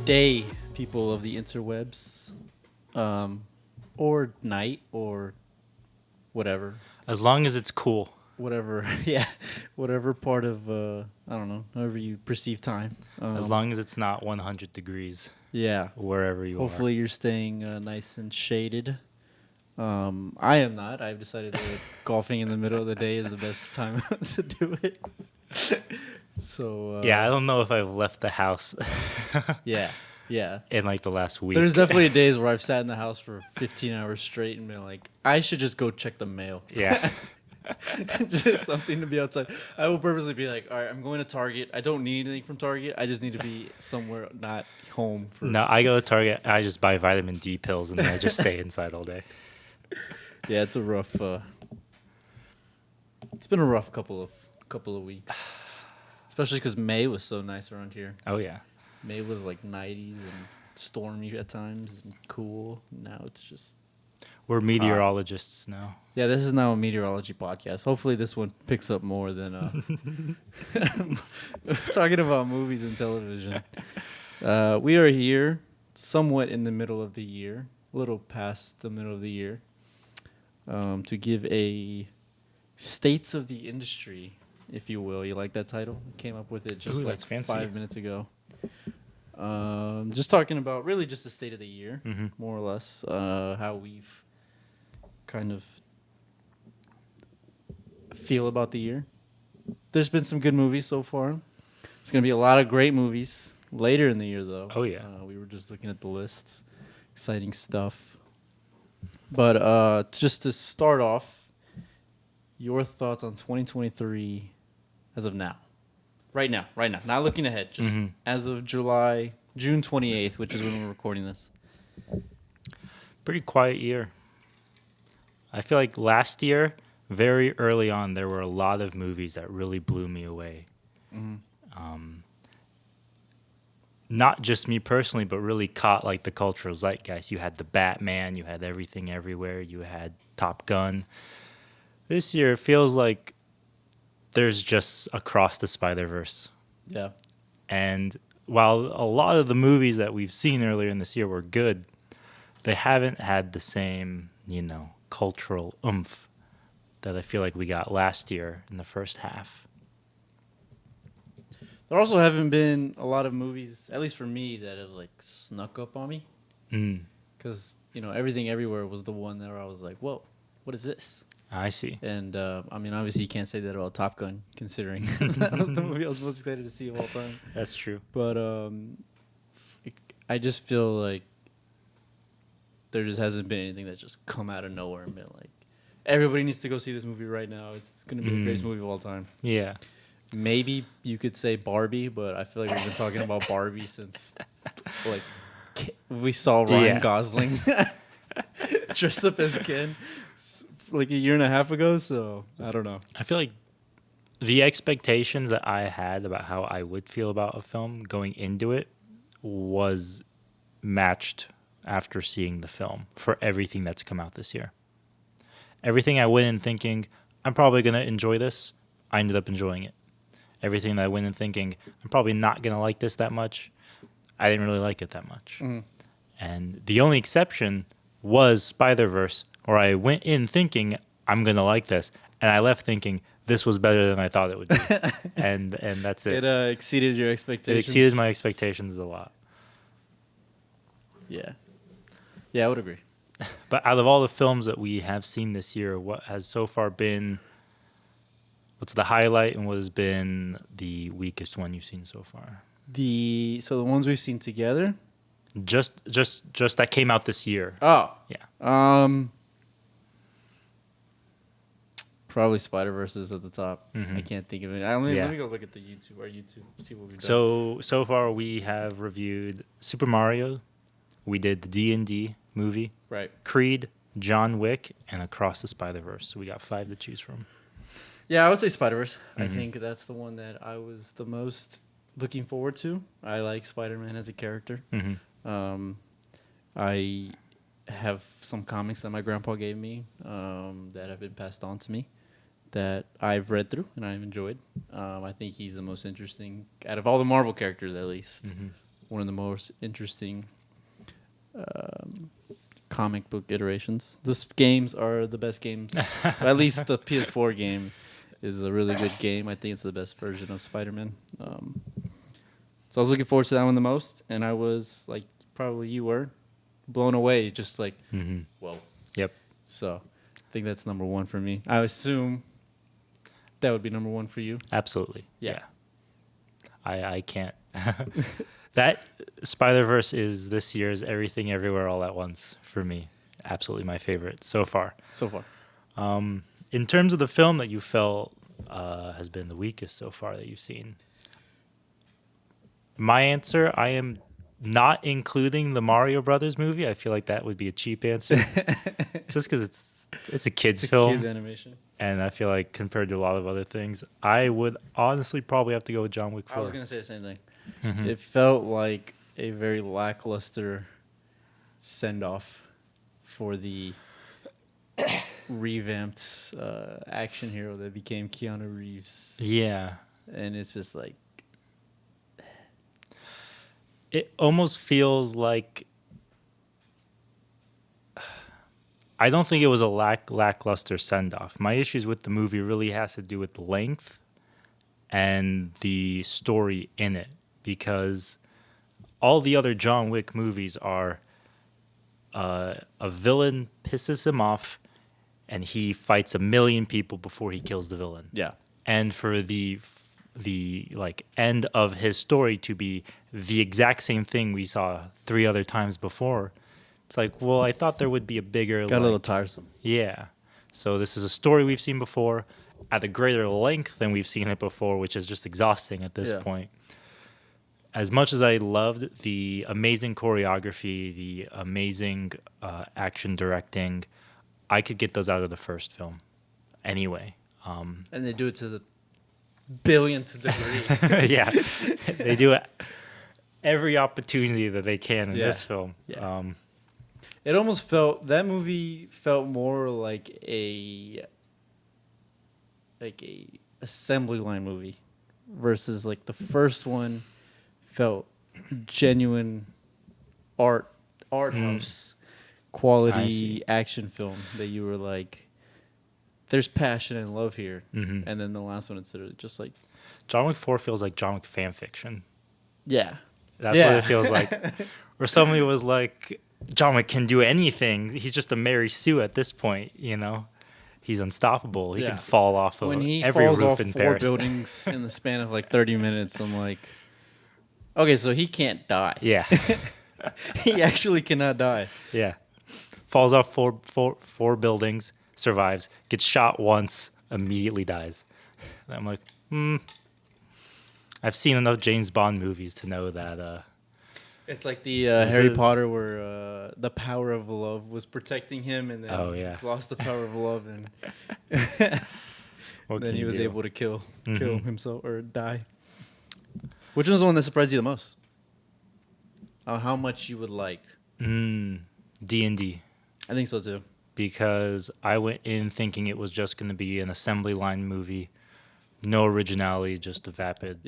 day, people of the interwebs, or night, or whatever, As long as it's cool. whatever, yeah, whatever part of I don't know, however you perceive time. As long as it's not 100 degrees Yeah. wherever you Hopefully you're staying nice and shaded. I am not. I've decided that golfing in the middle of the day is the best time to do it. So yeah, I don't know if I've left the house yeah. in like the last week. There's definitely days where I've sat in the house for 15 hours straight and been like, I should just go check the mail. Yeah. Just something to be outside. I will purposely be like, all right, I'm going to Target. I don't need anything from Target. I just need to be somewhere not home. No, I go to Target. I just buy vitamin D pills and then I just stay inside all day. Yeah, it's a rough. It's been a rough couple of weeks, especially because May was so nice around here. Oh yeah. May was like 90s and stormy at times and cool. Now it's just. We're meteorologists now. Yeah, this is now a meteorology podcast. Hopefully this one picks up more than talking about movies and television. We are here somewhat in the middle of the year, a little past the middle of the year, to give a states of the industry, if you will. You like that title? Came up with it just like 5 minutes ago. Just talking about really just the state of the year, more or less, how we've kind of feel about the year. There's been some good movies so far. There's going to be a lot of great movies later in the year, though. Oh, yeah. We were just looking at the lists. Exciting stuff. But just to start off, your thoughts on 2023 as of now. Right now. Not looking ahead. Just as of June 28th, which is when we're recording this. Pretty quiet year. I feel like last year, very early on, there were a lot of movies that really blew me away. Not just me personally, but really caught like the cultural zeitgeist. You had the Batman, you had Everything Everywhere, you had Top Gun. This year, it feels like there's just Across the Spider-Verse. Yeah. And while a lot of the movies that we've seen earlier in this year were good, they haven't had the same, cultural oomph that I feel like we got last year in the first half. There also haven't been a lot of movies, at least for me, that have like snuck up on me. Because, Everything Everywhere was the one that I was like, whoa, what is this? I see. And, obviously you can't say that about Top Gun, considering that was the movie I was most excited to see of all time. That's true. But I just feel like there just hasn't been anything that's just come out of nowhere and been like, everybody needs to go see this movie right now. It's going to be the greatest movie of all time. Yeah. Maybe you could say Barbie, but I feel like we've been talking about Barbie since like we saw Ryan Gosling dressed up as Ken like a year and a half ago. So I don't know. I feel like the expectations that I had about how I would feel about a film going into it was matched after seeing the film for everything that's come out this year. Everything I went in thinking, I'm probably going to enjoy this, I ended up enjoying it. Everything that I went in thinking, I'm probably not going to like this that much, I didn't really like it that much. And the only exception was Spider-Verse, where I went in thinking, I'm going to like this, and I left thinking, this was better than I thought it would be. and that's it. It exceeded your expectations. It exceeded my expectations a lot. Yeah. Yeah, I would agree. But out of all the films that we have seen this year, what has so far been, what's the highlight and what has been the weakest one you've seen so far? So the ones we've seen together? Just that came out this year. Oh. Yeah. Probably Spider-Verse is at the top. I can't think of it. Let me go look at our YouTube, see what we've done. So far we have reviewed Super Mario. We did the D&D movie. Right. Creed, John Wick, and Across the Spider-Verse. So we got 5 to choose from. Yeah, I would say Spider-Verse. I think that's the one that I was the most looking forward to. I like Spider-Man as a character. I have some comics that my grandpa gave me that have been passed on to me that I've read through and I've enjoyed. I think he's the most interesting out of all the Marvel characters, at least. one of the most interesting comic book iterations. The games are the best games. At least the PS4 game is a really good game. I think it's the best version of Spider-Man. So I was looking forward to that one the most, and I was like, probably you were, blown away. Just like, whoa. Yep. So I think that's number one for me. I assume that would be number one for you. Absolutely. Yeah. I can't. That Spider-Verse is this year's Everything Everywhere All at Once for me. Absolutely my favorite so far. So far. In terms of the film that you felt has been the weakest so far that you've seen, my answer, I am not including the Mario Brothers movie. I feel like that would be a cheap answer, just because it's a kids film, Kids animation. and I feel like compared to a lot of other things, I would honestly probably have to go with John Wick 4. I was gonna say the same thing. It felt like a very lackluster send off for the revamped action hero that became Keanu Reeves. Yeah. And it's just like, It almost feels like I don't think it was a lackluster send off. My issues with the movie really has to do with length and the story in it, because all the other John Wick movies are a villain pisses him off and he fights 1 million people before he kills the villain. yeah. And for the like end of his story to be the exact same thing we saw 3 other times before, it's like, well, I thought there would be a bigger Got a little tiresome. yeah. So this is a story we've seen before at a greater length than we've seen it before, which is just exhausting at this point. As much as I loved the amazing choreography, the amazing action directing, I could get those out of the first film anyway. And they do it to the billionth degree. Yeah, they do it every opportunity that they can in this film. Yeah. It almost felt, that movie felt more like a assembly line movie versus like the first one felt genuine art house quality action film that you were like, there's passion and love here. And then the last one, it's just like, John Wick 4 feels like John Wick fan fiction. yeah, That's what it feels like. Where somebody was like, John Wick can do anything. He's just a Mary Sue at this point, you know? He's unstoppable. He can fall off of when he every falls roof off in 4 Paris. buildings in the span of like 30 minutes, I'm like, okay, so he can't die. Yeah. He actually cannot die. Yeah. Falls off four buildings, survives, gets shot once, immediately dies. And I'm like, I've seen enough James Bond movies to know that. It's like the Harry Potter where the power of love was protecting him, and then he lost the power of love, and then he was able to kill himself or die. Which one's the one that surprised you the most? How much you would like? D&D. I think so too. Because I went in thinking it was just going to be an assembly line movie, no originality, just a vapid,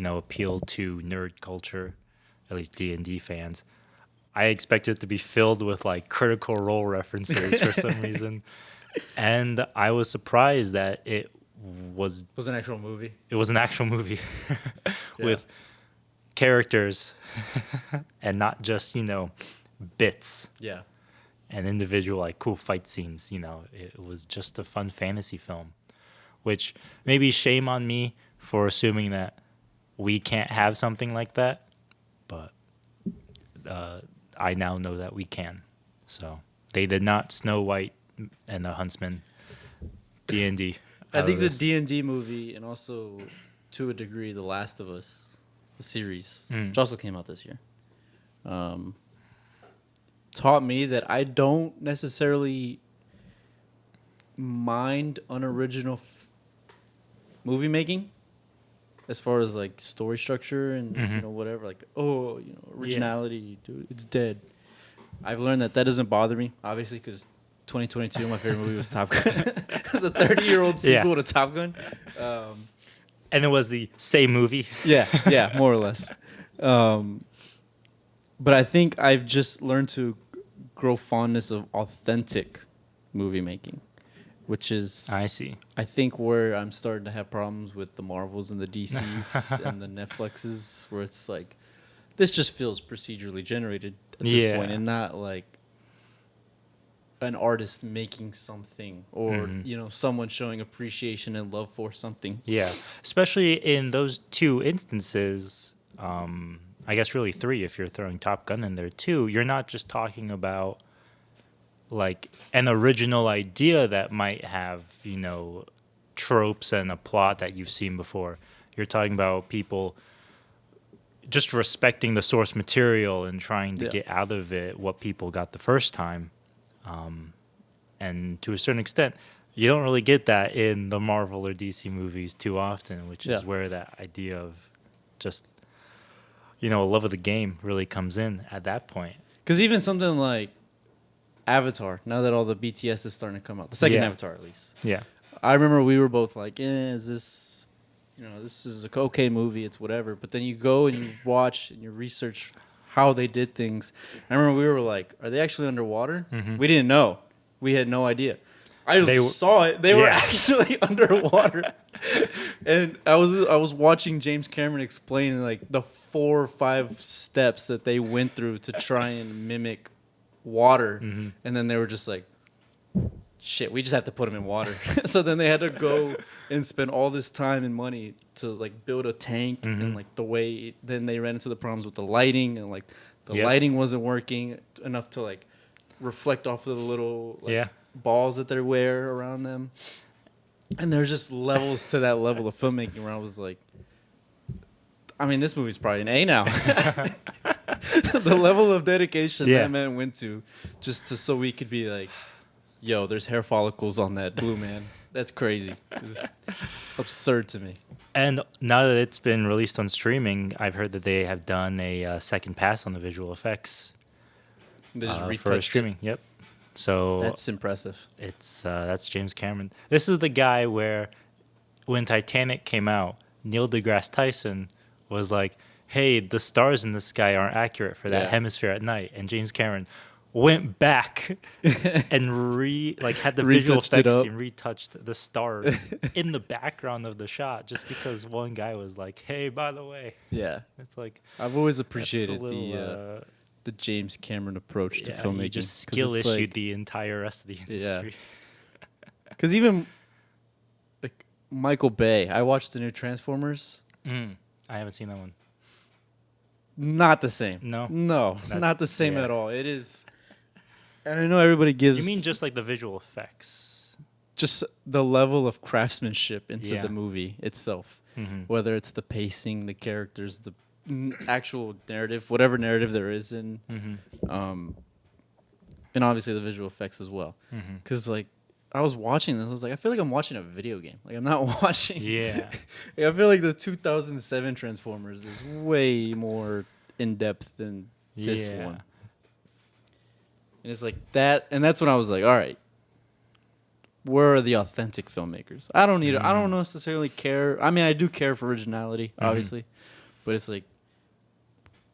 appeal to nerd culture, at least D&D fans. I expected it to be filled with like Critical Role references for some reason, and I was surprised that it was an actual movie. It was an actual movie with characters and not just bits. Yeah. And individual like cool fight scenes. It was just a fun fantasy film, which maybe shame on me for assuming that we can't have something like that, but I now know that we can. So they did not Snow White and the Huntsman D&D. I think the D&D movie, and also to a degree The Last of Us, the series, which also came out this year, taught me that I don't necessarily mind unoriginal movie making, as far as like story structure and whatever. Like, originality, dude, it's dead. I've learned that doesn't bother me, obviously, because 2022, my favorite movie was Top Gun. It was a 30-year-old sequel to Top Gun. And it was the same movie. Yeah, more or less. But I think I've just learned to grow fondness of authentic movie making, which is I see. I think where I'm starting to have problems with the Marvels and the DCs and the Netflixes, where it's like this just feels procedurally generated at this point, and not like an artist making something or someone showing appreciation and love for something. Yeah, especially in those two instances. I guess really three if you're throwing Top Gun in there too. You're not just talking about like an original idea that might have, tropes and a plot that you've seen before. You're talking about people just respecting the source material and trying to get out of it what people got the first time. And to a certain extent, you don't really get that in the Marvel or DC movies too often, which is where that idea of just, a love of the game really comes in at that point. Because even something like Avatar, now that all the BTS is starting to come out, the second Avatar at least. Yeah. I remember we were both like, is this, this is a okay movie, it's whatever. But then you go and you watch and you research how they did things. I remember we were like, are they actually underwater? Mm-hmm. We didn't know. We had no idea. I saw it. They were actually underwater. And I was watching James Cameron explain like the 4 or 5 steps that they went through to try and mimic water. Mm-hmm. And then they were just like, shit, we just have to put them in water. So then they had to go and spend all this time and money to like build a tank and like the way then they ran into the problems with the lighting and like the lighting wasn't working enough to like reflect off of the little balls that they wear around them. And there's just levels to that level of filmmaking where I was like, I mean, this movie's probably an A now. The level of dedication that man went to just so we could be like, yo, there's hair follicles on that blue man. That's crazy. It's absurd to me. And now that it's been released on streaming, I've heard that they have done a second pass on the visual effects. They just retouched for streaming. Yep. So that's impressive. It's that's James Cameron. This is the guy where when Titanic came out, Neil deGrasse Tyson was like, "Hey, the stars in the sky aren't accurate for that hemisphere at night," and James Cameron went back and had the visual effects team retouched the stars in the background of the shot just because one guy was like, "Hey, by the way." Yeah. It's like I've always appreciated the James Cameron approach to filmmaking. He just skill issued the entire rest of the industry. Because even like Michael Bay, I watched the new Transformers. I haven't seen that one. Not the same. No, not the same at all. It is. And I know everybody gives... You mean just like the visual effects? Just the level of craftsmanship into the movie itself. Mm-hmm. Whether it's the pacing, the characters, the actual narrative, whatever narrative there is in. Mm-hmm. And obviously the visual effects as well. Because, like, I was watching this, I was like, I feel like I'm watching a video game. Like, I'm not watching... Yeah. I feel like the 2007 Transformers is way more in-depth than this one. And it's like that, and that's when I was like, all right, where are the authentic filmmakers? I don't need I don't necessarily care. I mean, I do care for originality, obviously, but it's like,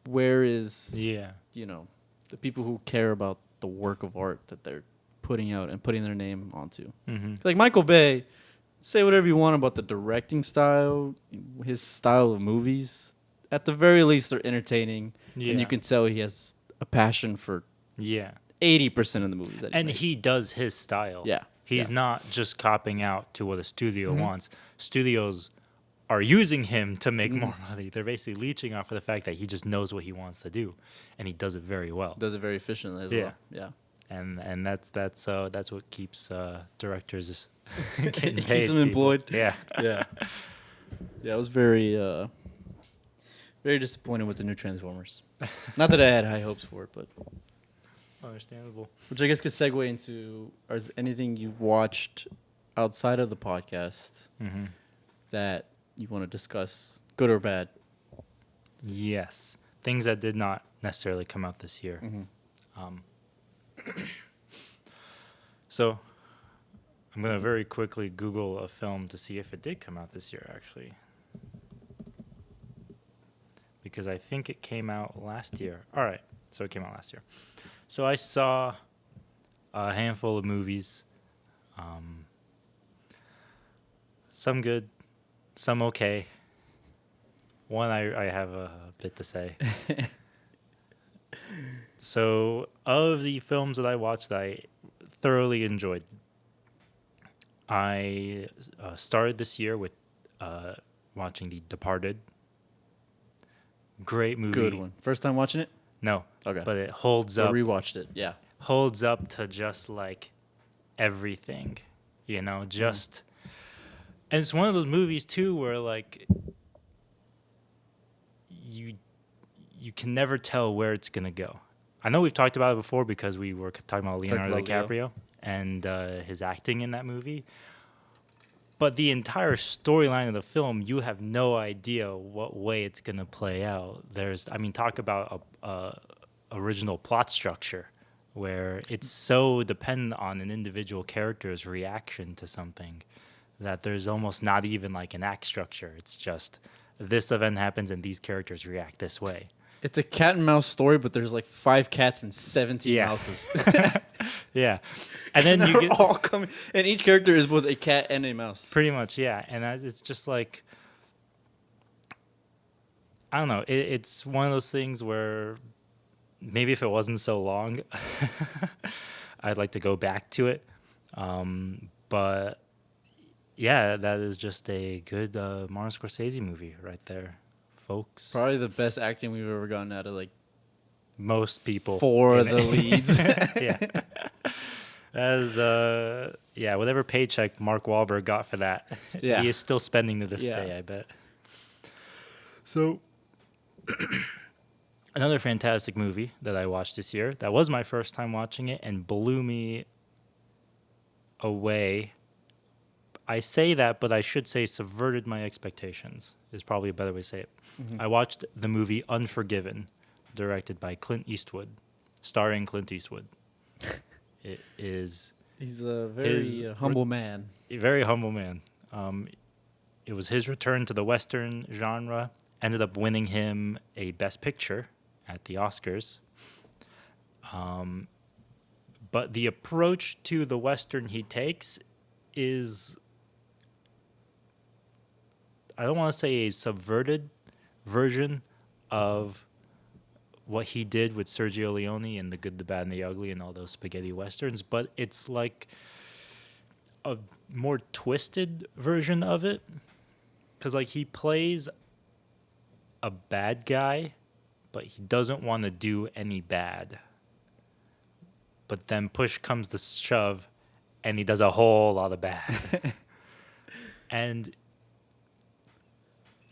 where is, the people who care about the work of art that they're putting out and putting their name onto? Like Michael Bay, say whatever you want about the directing style, his style of movies. At the very least, they're entertaining, and you can tell he has a passion for 80% of the movies that he does his style. Yeah. He's not just copping out to what a studio wants. Studios are using him to make more money. They're basically leeching off of the fact that he just knows what he wants to do, and he does it very well. Does it very efficiently as well. Yeah. And that's what keeps directors getting paid. Keeps them employed. Yeah. Yeah. Yeah, I was very very disappointed with the new Transformers. Not that I had high hopes for it, but understandable. Which I guess could segue into, is anything you've watched outside of the podcast that you want to discuss, good or bad? Yes. Things that did not necessarily come out this year. So I'm going to very quickly Google a film to see if it did come out this year, actually. Because I think it came out last year. All right. So it came out last year. So I saw a handful of movies. Some good, some okay. One I have a bit to say. So of the films that I watched that I thoroughly enjoyed, I started this year with watching The Departed. Great movie. Good one. First time watching it? No. Okay. But it holds I up. rewatched it. Yeah. Holds up to just like everything, just. And it's one of those movies too where like you can never tell where it's gonna go. I know we've talked about it before because we were talking about Leonardo DiCaprio and his acting in that movie. But the entire storyline of the film, you have no idea what way it's gonna play out. Talk about a original plot structure where it's so dependent on an individual character's reaction to something that there's almost not even like an act structure. It's just this event happens and these characters react this way. It's a cat and mouse story, but there's like 5 cats and 17 mouses. Yeah. And then you get all coming, and each character is both a cat and a mouse. Pretty much, yeah. And it's just like, I don't know. It's one of those things where maybe if it wasn't so long, I'd like to go back to it. But yeah, that is just a good Martin Scorsese movie right there, folks. Probably the best acting we've ever gotten out of like most people for the leads. Yeah. As whatever paycheck Mark Wahlberg got for that, he is still spending to this day, I bet. So another fantastic movie that I watched this year, that was my first time watching it and blew me away. I say that, but I should say subverted my expectations is probably a better way to say it. Mm-hmm. I watched the movie Unforgiven, directed by Clint Eastwood, starring Clint Eastwood. It is... He's a very humble man. A very humble man. It was his return to the Western genre, ended up winning him a Best Picture at the Oscars. But the approach to the Western he takes is... I don't want to say a subverted version of what he did with Sergio Leone and The Good, the Bad, and the Ugly and all those spaghetti westerns, but it's like a more twisted version of it. Because like he plays a bad guy, but he doesn't want to do any bad. But then push comes to shove, and he does a whole lot of bad. And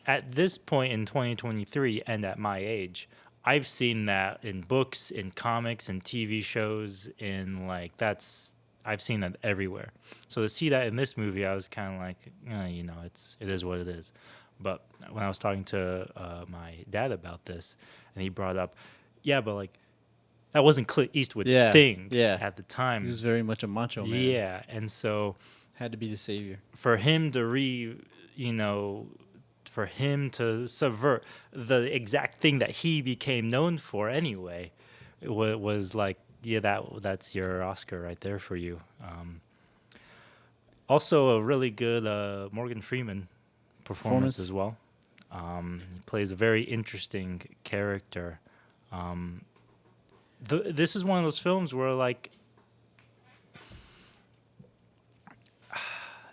at this point in 2023 and at my age, I've seen that in books, in comics, in TV shows, I've seen that everywhere. So to see that in this movie, I was kind of like, it is what it is. But when I was talking to my dad about this, and he brought up, but like, that wasn't Clint Eastwood's thing at the time. He was very much a macho man. Yeah, and so... Had to be the savior. For him to for him to subvert the exact thing that he became known for anyway, it was like, that's your Oscar right there for you. Also a really good Morgan Freeman performance as well. He plays a very interesting character. This is one of those films where like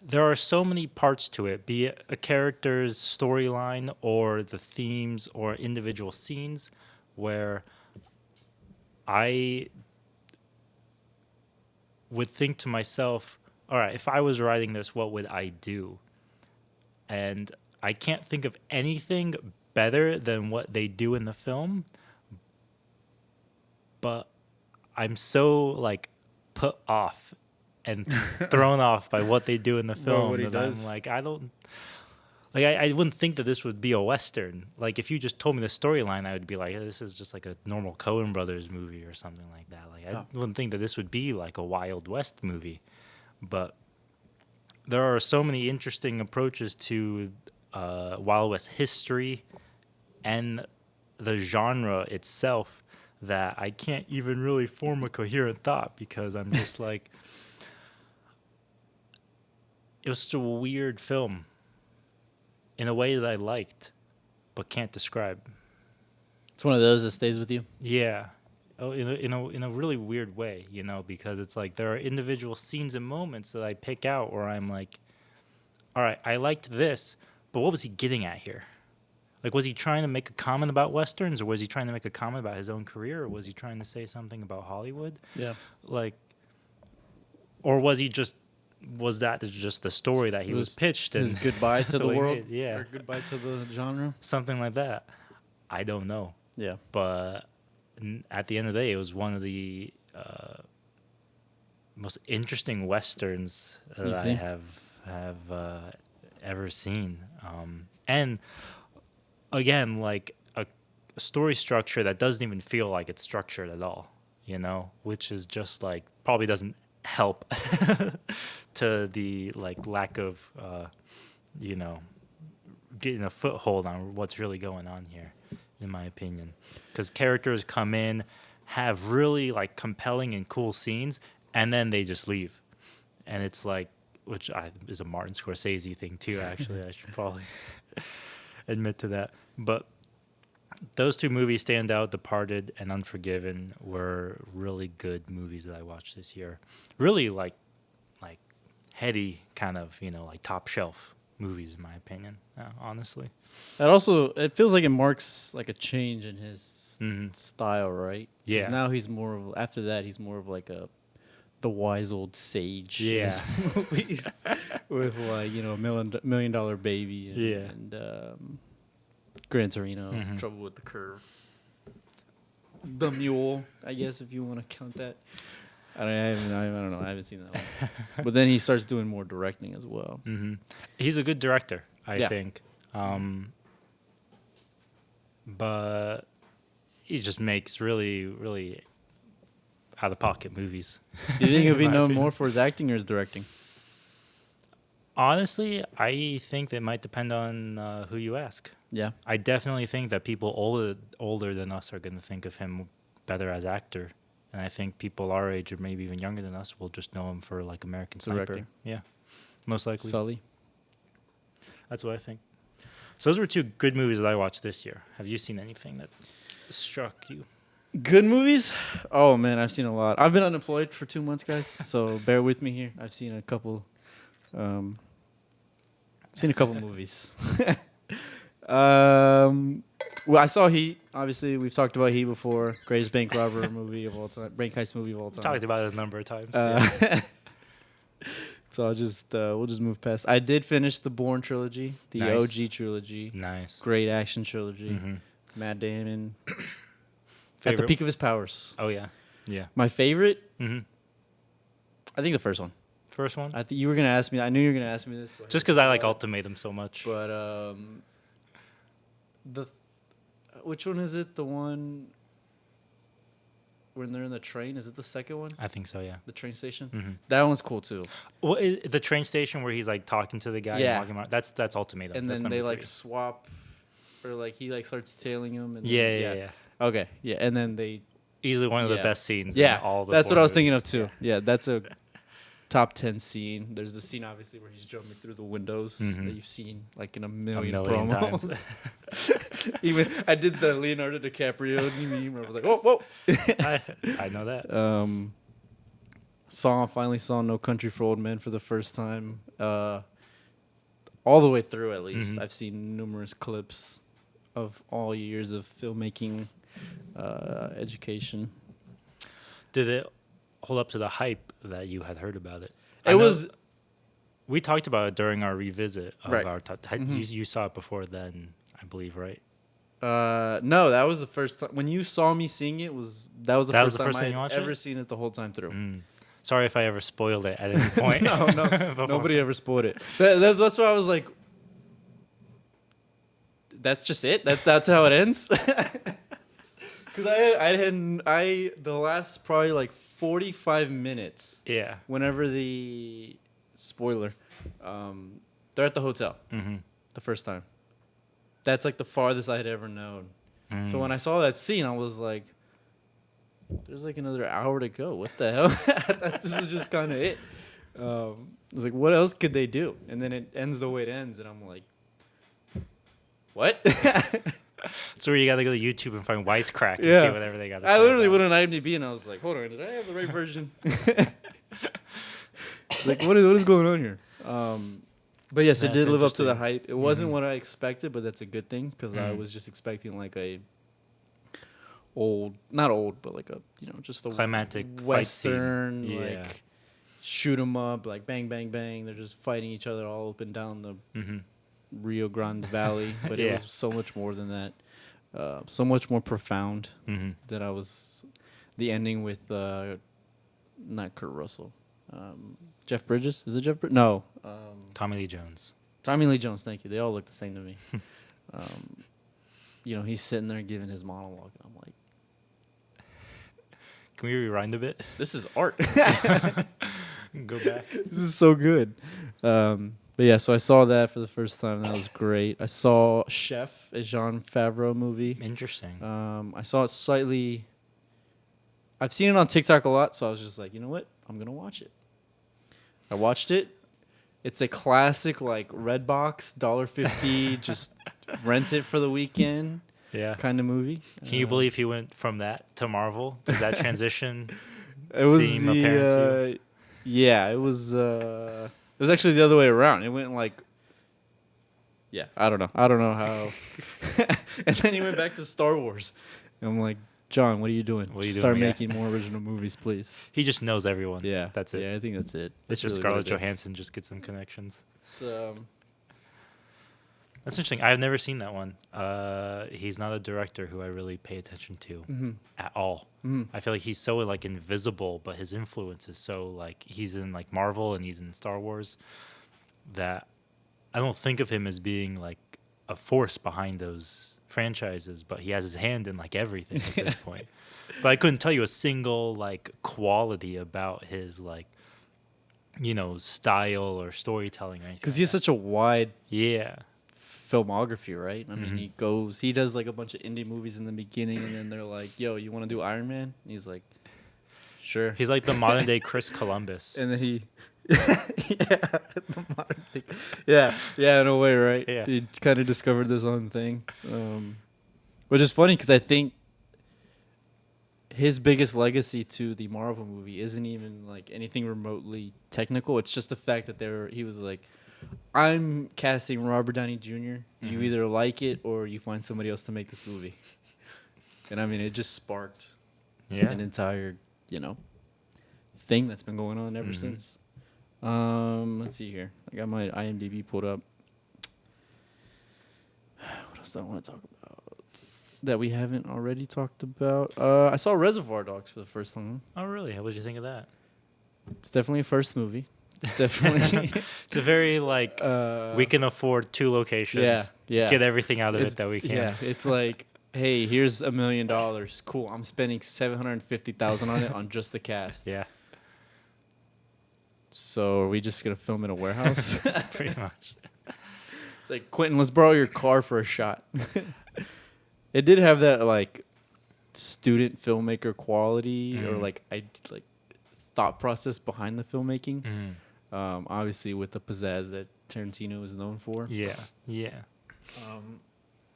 there are so many parts to it, be it a character's storyline or the themes or individual scenes, where I would think to myself, all right, if I was writing this, what would I do? And I can't think of anything better than what they do in the film, but I'm so like put off and thrown off by what they do in the film that I'm like, I wouldn't think that this would be a Western. Like, if you just told me the storyline, I would be like, this is just like a normal Coen Brothers movie or something like that. Like, I wouldn't think that this would be like a Wild West movie. But there are so many interesting approaches to Wild West history and the genre itself that I can't even really form a coherent thought because I'm just like, it was such a weird film in a way that I liked, but can't describe. It's one of those that stays with you. Yeah. Oh, in a really weird way, you know, because it's like there are individual scenes and moments that I pick out where I'm like, all right, I liked this, but what was he getting at here? Like, was he trying to make a comment about Westerns, or was he trying to make a comment about his own career, or was he trying to say something about Hollywood? Yeah. Like, or was that just the story that he was pitched? His And goodbye to the world? Yeah. Or goodbye to the genre? Something like that. I don't know. Yeah. But at the end of the day, it was one of the most interesting Westerns that I have ever seen. And again, like a story structure that doesn't even feel like it's structured at all, you know, which is just like probably doesn't help to the like lack of, you know, getting a foothold on what's really going on here, in my opinion. Because characters come in, have really like compelling and cool scenes, and then they just leave. And it's like, is a Martin Scorsese thing too, actually. I should probably admit to that. But those two movies stand out. Departed and Unforgiven were really good movies that I watched this year. Really like heady kind of, you know, like top shelf movies in my opinion, honestly. It feels like it marks like a change in his Mm-hmm. style, right? 'Cause Yeah. now he's more of, after that, he's more of like the wise old sage. in Yeah. his movies with like, you know, Million Dollar Baby and Gran Torino, Mhm. Trouble with the Curve, The Mule, I guess, if you want to count that. I don't know. I haven't seen that one. But then he starts doing more directing as well. Mm-hmm. He's a good director, I think. But he just makes really, really out of pocket movies. Do you think he'll be in my known opinion. more for his acting or his directing? Honestly, I think that might depend on who you ask. Yeah. I definitely think that people older than us are going to think of him better as actor, and I think people our age or maybe even younger than us will just know him for like American Sniper. Directing. Yeah, most likely. Sully. That's what I think. So those were two good movies that I watched this year. Have you seen anything that struck you? Good movies? Oh man, I've seen a lot. I've been unemployed for 2 months, guys. So bear with me here. I've seen a couple. Movies. Well, I saw Heat. Obviously, we've talked about Heat before. Greatest bank robber movie of all time. Bank heist movie of all time. Talked about it a number of times. So I'll just we'll just move past. I did finish the Bourne trilogy, the Nice. OG trilogy. Nice. Great action trilogy. Mm-hmm. Matt Damon at the Favorite? peak of his powers. Oh yeah, yeah. My favorite, Mm-hmm. I think the first one. First one. I think you were gonna ask me. I knew you were gonna ask me this. So Just because I like Ultimatum so much. But which one is it? The one when they're in the train? Is it the second one? I think so. Yeah. The train station. Mm-hmm. That one's cool too. Well, the train station where he's like talking to the guy. Yeah. And walking around, that's Ultimatum. And That's then they number like 3. swap, or like he like starts tailing him. And Yeah, then, yeah. Okay, yeah, and then they. Easily one of the Yeah. best scenes. Yeah, in all the that's what four I was movies. thinking of too. Yeah, that's a top 10 scene. There's the scene obviously where he's jumping through the windows Mhm. that you've seen like in a million million promos. Even I did the Leonardo DiCaprio meme where I was like, whoa. I know that. Finally saw No Country for Old Men for the first time. All the way through, at least. Mhm. I've seen numerous clips of all years of filmmaking education. Did it hold up to the hype that you had heard about it? It was. We talked about it during our revisit of Right. our. You saw it before then, I believe, right? No, that was the first time. When you saw me seeing it, that was the That was first the time first time I you had watched ever it? seen it the whole time through. Mm. Sorry if I ever spoiled it at any point. No, Before. nobody ever spoiled it. That's why I was like, that's just it. That's how it ends. Because the last probably like 45 minutes. Yeah. Whenever the spoiler, they're at the hotel Mm-hmm. the first time. That's like the farthest I had ever known. So when I saw that scene, I was like, there's like another hour to go. What the hell? I thought this was just kind of it. I was like, what else could they do? And then it ends the way it ends, and I'm like, what? So you got to go to YouTube and find Wisecrack and Yeah. see whatever they got to say. I literally about went on IMDb and I was like, hold on, did I have the right version? It's like, what is going on here? But yes, it That's did live up to the interesting. hype. It wasn't Mhm. what I expected, but that's a good thing because I Mhm. was just expecting like a not old, but like a just a Climactic fight scene. western Yeah. like shoot 'em up, like bang bang bang. They're just fighting each other all up and down the Mm-hmm. Rio Grande Valley, but it Yeah. was so much more than that. So much more profound Mm-hmm. that I was. The ending with not Kurt Russell, Jeff Bridges. Is it Jeff? No, Tommy Lee Jones. Tommy Lee Jones. Thank you. They all look the same to me. He's sitting there giving his monologue, and I'm like, Can we rewind a bit? this is art. Go back. This is so good. But yeah, so I saw that for the first time. That was great. I saw Chef, a Jean Favreau movie. Interesting. I saw it slightly. I've seen it on TikTok a lot, so I was just like, you know what? I'm gonna watch it. I watched it. It's a classic, like Redbox, $1.50, just rent it for the weekend Yeah. kind of movie. Can you believe he went from that to Marvel? Did that transition it was seem apparent to you? Yeah, it was. It was actually the other way around. It went like. Yeah, I don't know how. And then he went back to Star Wars. And I'm like, John, what are you doing? What are you Start doing? Yeah. making more original movies, please. He just knows everyone. Yeah, That's it. Yeah, I think that's it. It's just really what Scarlett it is. Johansson just gets some connections. It's, That's interesting. I've never seen that one. He's not a director who I really pay attention to mhm, at all. mhm. I feel like he's so like invisible, but his influence is so like he's in like Marvel and he's in Star Wars that I don't think of him as being like a force behind those franchises, but he has his hand in like everything at this point. But I couldn't tell you a single like quality about his like style or storytelling or anything. Because like he has that. such a wide Yeah. filmography, right? I mean, Mhm. he does like a bunch of indie movies in the beginning, and then they're like, "Yo, you want to do Iron Man?" And he's like, "Sure." He's like the modern day Chris Columbus. And then he, yeah, the modern thing. Yeah, in a way, right? Yeah. He kind of discovered this own thing, which is funny because I think his biggest legacy to the Marvel movie isn't even like anything remotely technical. It's just the fact that he was like, I'm casting Robert Downey Jr. You Mhm. either like it or you find somebody else to make this movie. And I mean, it just sparked Yeah. an entire, thing that's been going on ever Mhm. since. Let's see here. I got my IMDb pulled up. What else do I want to talk about that we haven't already talked about? I saw Reservoir Dogs for the first time. Oh, really? How would you think of that? It's definitely a first movie. It's definitely. It's a very like we can afford 2 locations. Yeah. Get everything out of It's- it that we can. Yeah, it's like, hey, here's $1 million. Cool. I'm spending $750,000 on it on just the cast. Yeah. So are we just gonna film in a warehouse? Pretty much. It's like, Quentin, let's borrow your car for a shot. It did have that like student filmmaker quality or Mhm. like thought process behind the filmmaking. Mhm. Obviously with the pizzazz that Tarantino is known for. Yeah. Yeah.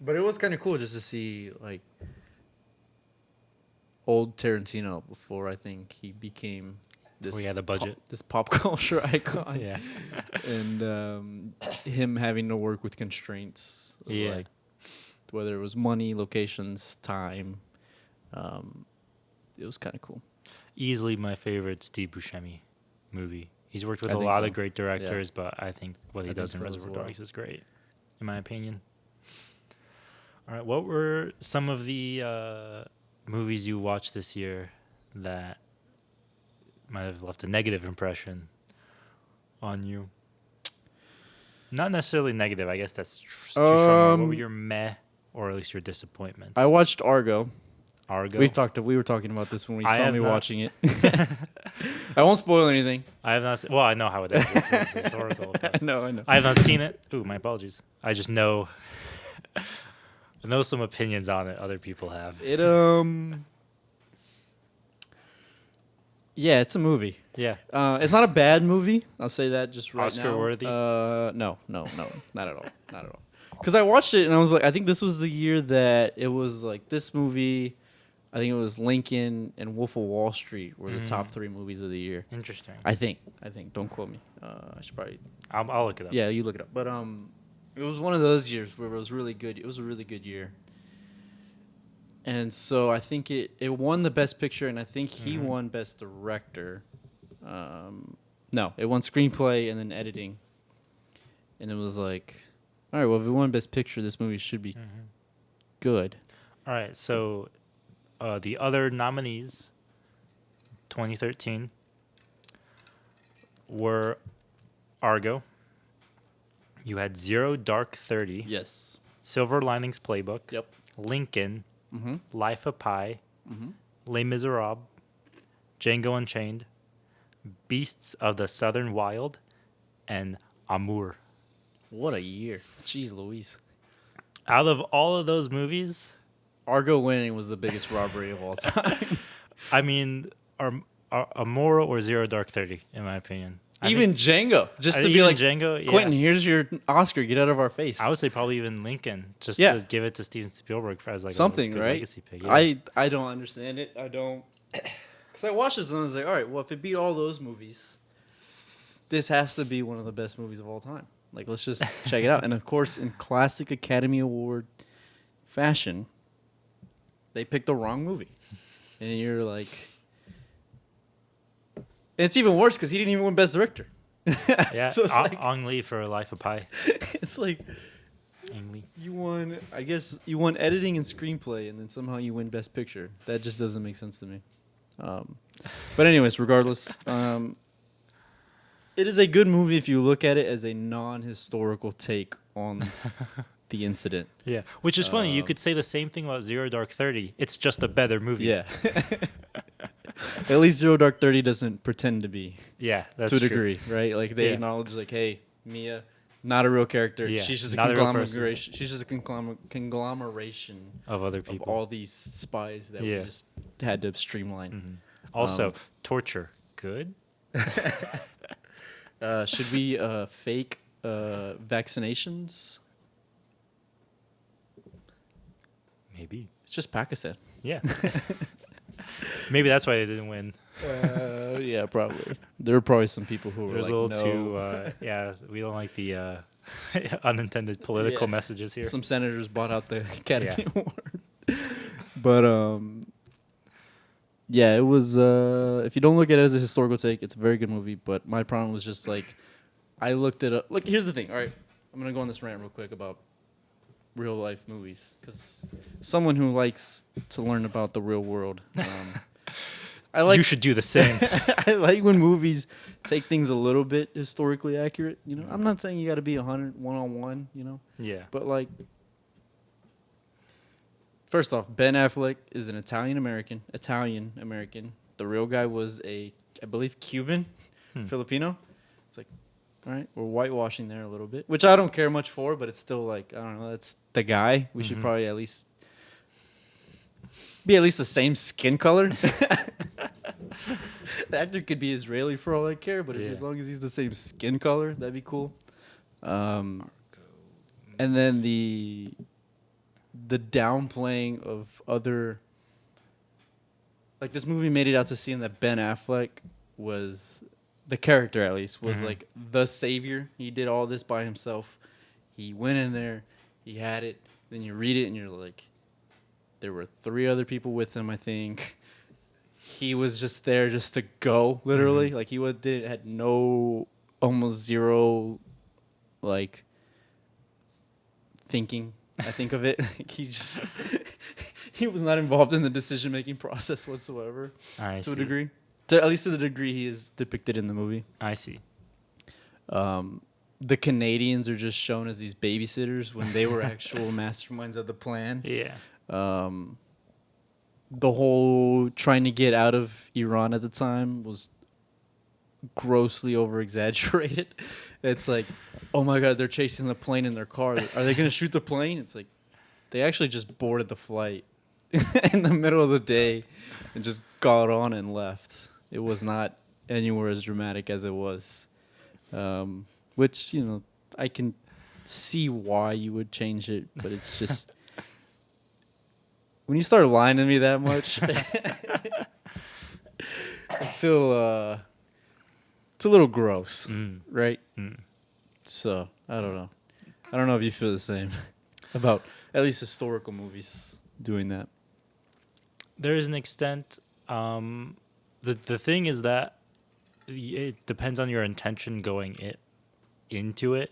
But it was kind of cool just to see like old Tarantino before I think he became this. We had a budget. This pop culture icon. Yeah. And him having to work with constraints. Of Yeah. Like whether it was money, locations, time. It was kind of cool. Easily my favorite Steve Buscemi movie. He's worked with I a think lot so. of great directors, but I think what he I does think in so as Reservoir well. Dogs is great, in my opinion. All right, what were some of the movies you watched this year that might have left a negative impression on you? Not necessarily negative. I guess that's too strong. What were your meh, or at least your disappointments? I watched Argo. Argo. We were talking about this when we I saw have me not- watching it. I won't spoil anything. I have not. Well, I know how it ends. It's historical. I But know. I have not seen it. Ooh, my apologies. I just know. I know some opinions on it. Other people have. It Yeah, it's a movie. Yeah. It's not a bad movie. I'll say that just right now. Oscar worthy? No, not at all, not at all. Because I watched it and I was like, I think this was the year that it was like this movie. I think it was Lincoln and Wolf of Wall Street were the top 3 movies of the year. Interesting. I think. Don't quote me. I should probably. I'll look it up. Yeah, you look it up. But it was one of those years where it was really good. It was a really good year. And so I think it won the Best Picture, and I think he won Best Director. No, it won Screenplay and then Editing. And it was like, all right, well, if it won Best Picture, this movie should be good. All right, so the other nominees, 2013, were Argo. You had Zero Dark 30. Yes. Silver Linings Playbook. Yep. Lincoln. Mm-hmm. Life of Pi. Mm-hmm. Les Miserables. Django Unchained. Beasts of the Southern Wild. And Amour. What a year. Jeez Louise. Out of all of those movies, Argo winning was the biggest robbery of all time. I mean, Amour or Zero Dark 30, in my opinion. Even Django, just to be even like, Django, yeah. Quentin, here's your Oscar. Get out of our face. I would say probably even Lincoln, just Yeah. to give it to Steven Spielberg as like something, a good right? legacy pick. Yeah. I don't understand it. I don't, because I watched this and I was like, all right, well, if it beat all those movies, this has to be one of the best movies of all time. Like, let's just check it out. And of course, in classic Academy Award fashion, they picked the wrong movie, and you're like, and it's even worse because he didn't even win Best Director. Yeah, So it's like, Ong Lee for Life of Pi. it's like Ong Lee. you won. I guess you won editing and screenplay, and then somehow you win Best Picture. That just doesn't make sense to me. But anyways, regardless, it is a good movie if you look at it as a non-historical take on the incident. Yeah, which is funny. You could say the same thing about Zero Dark 30. It's just a better movie. Yeah. At least Zero Dark 30 doesn't pretend to be. Yeah, that's to a true. degree, right? Like they acknowledge, like, hey, Mia, not a real character. Yeah, She's just a not a real person. conglomeration. She's just a conglomeration Of other of people. all these spies that we just had to streamline. Mhm. Also, torture. Good? Should we fake vaccinations? Maybe. It's just Pakistan. Yeah. Maybe that's why they didn't win. Yeah, probably. There were probably some people who were There's like, a little no. too, we don't like the unintended political Yeah. messages here. Some senators bought out the Academy Yeah. Award. But yeah, it was. If you don't look at it as a historical take, it's a very good movie. But my problem was just like, I looked it up. Look, here's the thing. All right, I'm gonna go on this rant real quick about real life movies because someone who likes to learn about the real world. I like. You should do the same. I like when movies take things a little bit historically accurate. You know, I'm not saying you got to be 100 1-on-1. You know, Yeah. but like. First off, Ben Affleck is an Italian American. The real guy was I believe, Cuban, Filipino. It's like, all right, we're whitewashing there a little bit, which I don't care much for, but it's still like, I don't know, that's the guy. We should probably at least be the same skin color. The actor could be Israeli for all I care, but as long as he's the same skin color, that'd be cool. And then the downplaying of other, like, this movie made it out to seem that Ben Affleck was, the character at least, was like the savior. He did all this by himself. He went in there, he had it. Then you read it and you're like, there were 3 other people with him, I think. He was just there just to go, literally. Like, he had almost zero, like, thinking. I think of it. He was not involved in the decision-making process whatsoever. I to see. a degree. At least to the degree he is depicted in the movie. I see. The Canadians are just shown as these babysitters when they were actual masterminds of the plan. Yeah. The whole trying to get out of Iran at the time was grossly over-exaggerated. It's like, oh my God, they're chasing the plane in their car. Are they going to shoot the plane? It's like, they actually just boarded the flight in the middle of the day and just got on and left. It was not anywhere as dramatic as it was. Which, I can see why you would change it, but it's just when you start lying to me that much, I feel it's a little gross, right? So I don't know. I don't know if you feel the same about at least historical movies doing that. There is an extent. The thing is that it depends on your intention going into it.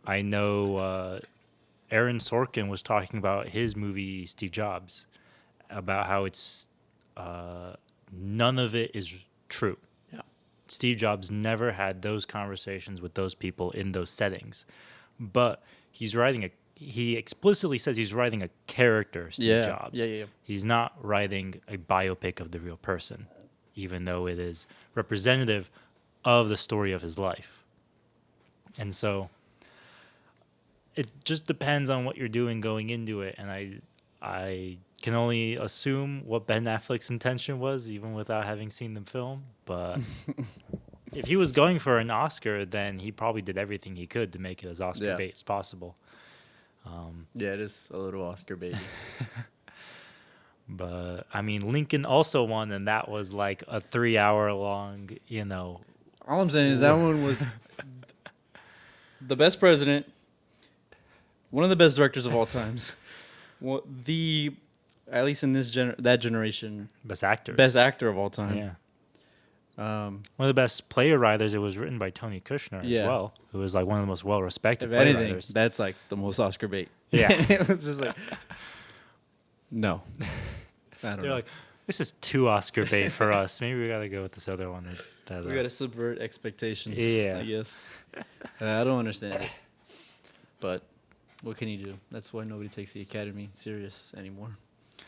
I know Aaron Sorkin was talking about his movie Steve Jobs, about how it's none of it is true. Yeah. Steve Jobs never had those conversations with those people in those settings, but he explicitly says he's writing a character, Steve Jobs. Yeah. He's not writing a biopic of the real person, even though it is representative of the story of his life. And so it just depends on what you're doing going into it. And I can only assume what Ben Affleck's intention was, even without having seen the film. But if he was going for an Oscar, then he probably did everything he could to make it as Oscar bait as possible. Yeah, it is a little Oscar baby. But I mean, Lincoln also won, and that was like a 3-hour long, All I'm saying is that one was the best president, one of the best directors of all times, at least in that generation, best actor of all time. Yeah. One of the best playwrights. It was written by Tony Kushner as well, who was like one of the most well-respected playwrights. If anything, that's like the most Oscar bait. Yeah. It was just like, no. They're like, this is too Oscar bait for us. Maybe we got to go with this other one. We got to subvert expectations, I guess. I don't understand it. But what can you do? That's why nobody takes the Academy serious anymore.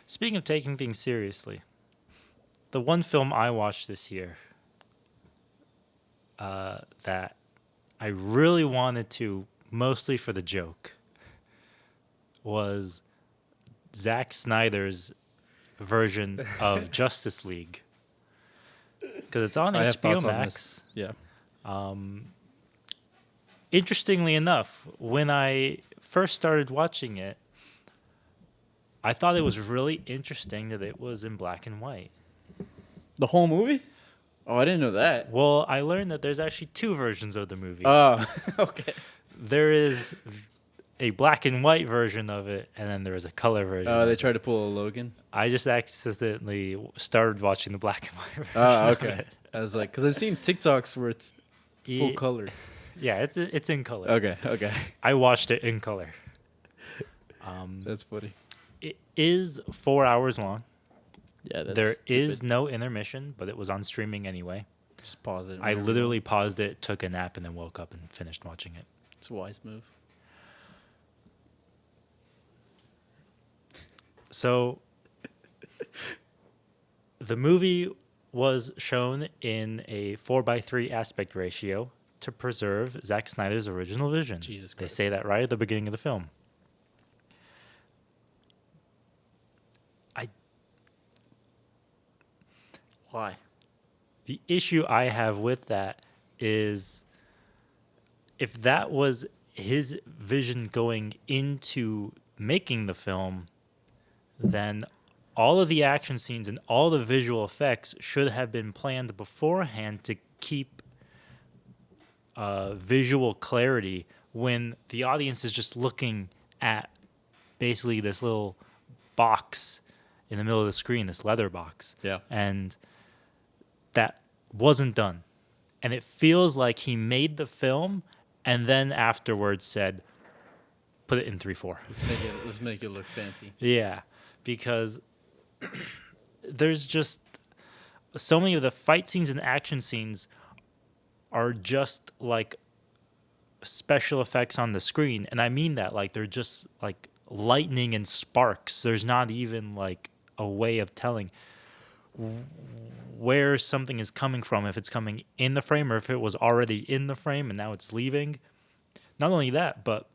Speaking of taking things seriously, the one film I watched this year that I really wanted to, mostly for the joke, was Zack Snyder's version of Justice League. Because it's on HBO Max. Yeah. Interestingly enough, when I first started watching it, I thought it was really interesting that it was in black and white. The whole movie? Oh, I didn't know that. Well, I learned that there's actually two versions of the movie. Oh, okay. There is a black and white version of it, and then there is a color version. Oh, they tried to pull a Logan? I just accidentally started watching the black and white version. Oh, okay. I was like, because I've seen TikToks where it's full color. Yeah, it's in color. Okay. I watched it in color. That's funny. It is 4 hours long. Yeah, that's There stupid. is no intermission, but it was on streaming anyway. Just pause it. I literally paused it, took a nap, and then woke up and finished watching it. It's a wise move. So the movie was shown in a 4:3 aspect ratio to preserve Zack Snyder's original vision. Jesus They Christ. say that right at the beginning of the film. Why? The issue I have with that is if that was his vision going into making the film, then all of the action scenes and all the visual effects should have been planned beforehand to keep visual clarity when the audience is just looking at basically this little box in the middle of the screen, this leather box. Yeah. And that wasn't done. And it feels like he made the film and then afterwards said, put it in 3:4. Let's make it look fancy. Yeah, because there's just so many of the fight scenes and action scenes are just like special effects on the screen. And I mean that, like, they're just like lightning and sparks. There's not even like a way of telling where something is coming from, if it's coming in the frame or if it was already in the frame and now it's leaving. Not only that, but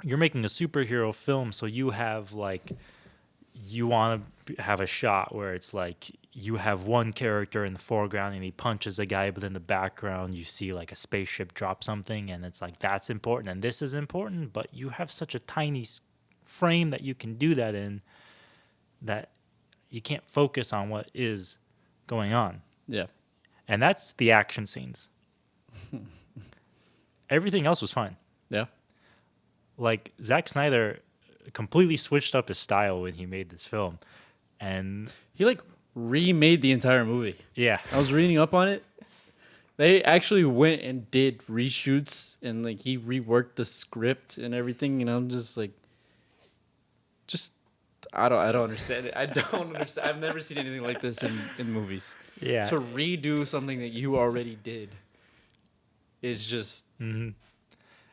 you're making a superhero film, so you have like, you want to have a shot where it's like you have one character in the foreground and he punches a guy, but in the background you see like a spaceship drop something, and it's like that's important and this is important, but you have such a tiny frame that you can do that in that you can't focus on what is going on. Yeah. And that's the action scenes. Everything else was fine. Yeah. Like Zack Snyder completely switched up his style when he made this film, and He like remade the entire movie. yeah, I was reading up on it. They actually went and did reshoots, and like he reworked the script and everything, and I'm just like, I don't understand it. I don't understand. I've never seen anything like this in movies. yeah, To redo something that you already did is just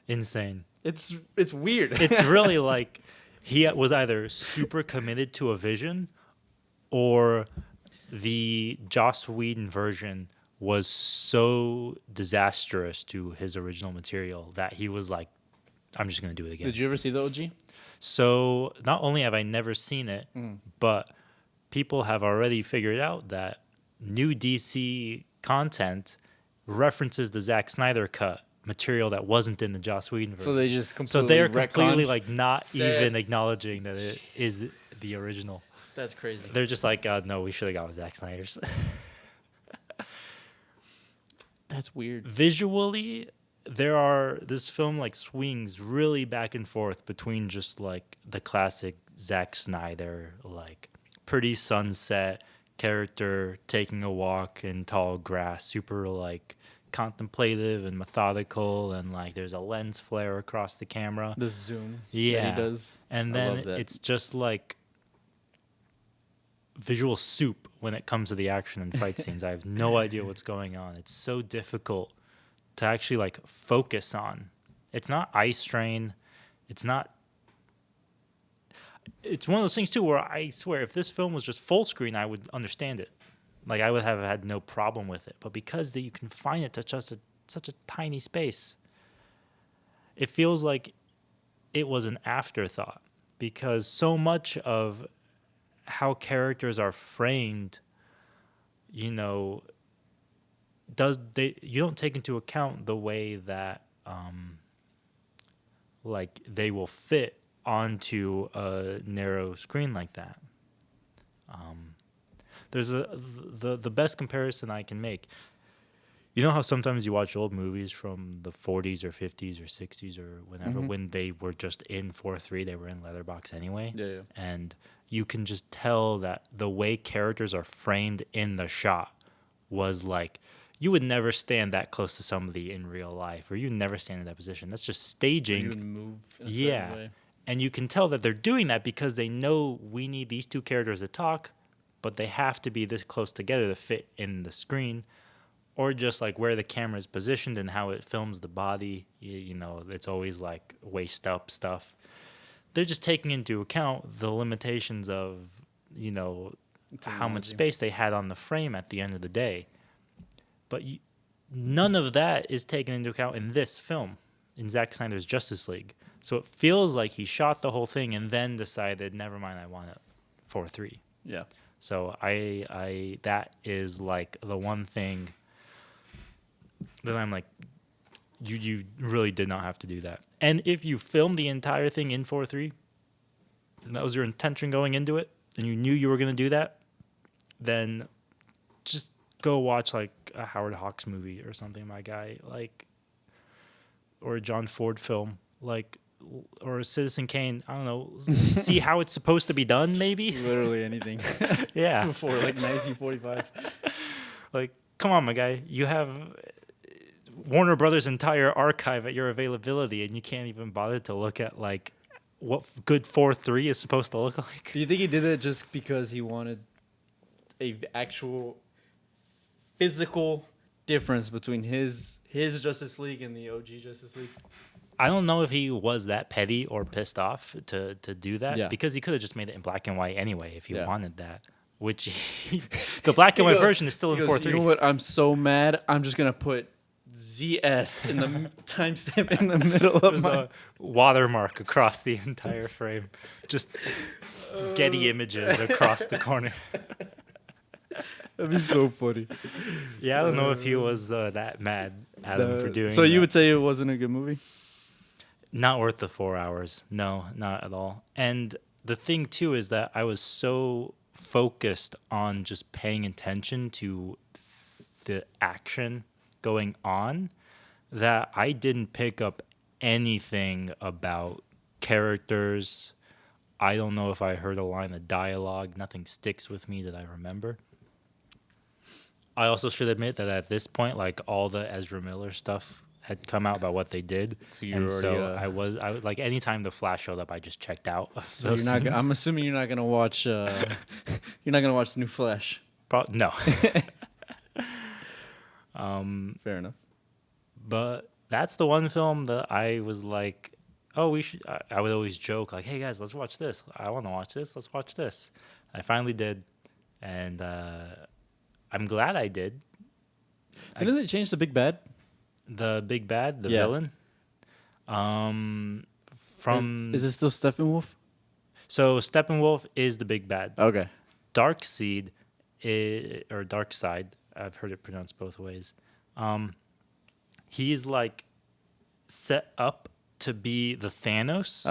insane. it's weird. It's really like he was either super committed to a vision, or the Joss Whedon version was so disastrous to his original material that he was like, I'm just going to do it again. Did you ever see the OG? So not only have I never seen it, but people have already figured out that new DC content references the Zack Snyder cut material that wasn't in the Joss Whedon version. So they just completely So they're completely retconned? like not even acknowledging that it is the original. That's crazy. They're just like, no, we should have gone with Zack Snyder's. That's weird. Visually, this film like swings really back and forth between just like the classic Zack Snyder, like pretty sunset character taking a walk in tall grass, super like contemplative and methodical, and like there's a lens flare across the camera. The zoom Yeah. that he does. And I love then that. it's just like visual soup when it comes to the action and fight scenes. I have no idea what's going on. It's so difficult to actually like focus on. It's not eye strain. It's one of those things too where I swear if this film was just full screen, I would understand it. Like I would have had no problem with it. But because you confine it to just such a tiny space, it feels like it was an afterthought, because so much of how characters are framed, you don't take into account the way that like they will fit onto a narrow screen like that. There's the best comparison I can make. You know how sometimes you watch old movies from the 40s or 50s or 60s or whenever, when they were just in 4:3, they were in letterbox anyway. Yeah. And you can just tell that the way characters are framed in the shot was like, you would never stand that close to somebody in real life, or you would never stand in that position. That's just staging. You would move in a Yeah. certain way. And you can tell that they're doing that because they know we need these two characters to talk, but they have to be this close together to fit in the screen, or just like where the camera is positioned and how it films the body. It's always like waist up stuff. They're just taking into account the limitations of, how much Technology. space they had on the frame at the end of the day. But none of that is taken into account in this film, in Zack Snyder's Justice League. So it feels like he shot the whole thing and then decided, never mind, I want it 4:3. Yeah. So I that is like the one thing that I'm like, you really did not have to do that. And if you filmed the entire thing in 4:3, and that was your intention going into it, and you knew you were going to do that, then just go watch like a Howard Hawks movie or something, my guy, like, or a John Ford film, like, or a Citizen Kane. I don't know. See how it's supposed to be done, maybe. Literally anything. Yeah. Before like 1945. Like, come on, my guy. You have Warner Brothers' entire archive at your availability, and you can't even bother to look at like what good 4:3 is supposed to look like. Do you think he did that just because he wanted a actual physical difference between his Justice League and the OG Justice League? I don't know if he was that petty or pissed off to do that, Yeah. because he could have just made it in black and white anyway if he Yeah. wanted that. Which the black and white goes- version is still in He goes, 4:3. you know what? I'm so mad. I'm just gonna put ZS in the timestamp in the middle of There's my. a watermark across the entire frame, just Getty images across the corner. That'd be so funny. Yeah, I don't know if he was that mad at him for doing. So you that. would say it wasn't a good movie? Not worth the 4 hours. No, not at all. And the thing too is that I was so focused on just paying attention to the action going on that I didn't pick up anything about characters. I don't know if I heard a line of dialogue. Nothing sticks with me that I remember. I also should admit that at this point, like all the Ezra Miller stuff had come out about what they did, So you're and so already, I was like anytime the Flash showed up, I just checked out. So you're not. I'm assuming you're not gonna watch. You're not gonna watch the new Flash. No. Fair enough. But that's the one film that I was like, oh, we should. I would always joke like, hey guys, let's watch this. I want to watch this. Let's watch this. I finally did, and I'm glad I did. Didn't they change the big bad? The big bad, the Yeah. villain. From Is it still Steppenwolf? so Steppenwolf is the big bad. Okay. Darkseid or Darkseid, I've heard it pronounced both ways. He's like set up to be the Thanos,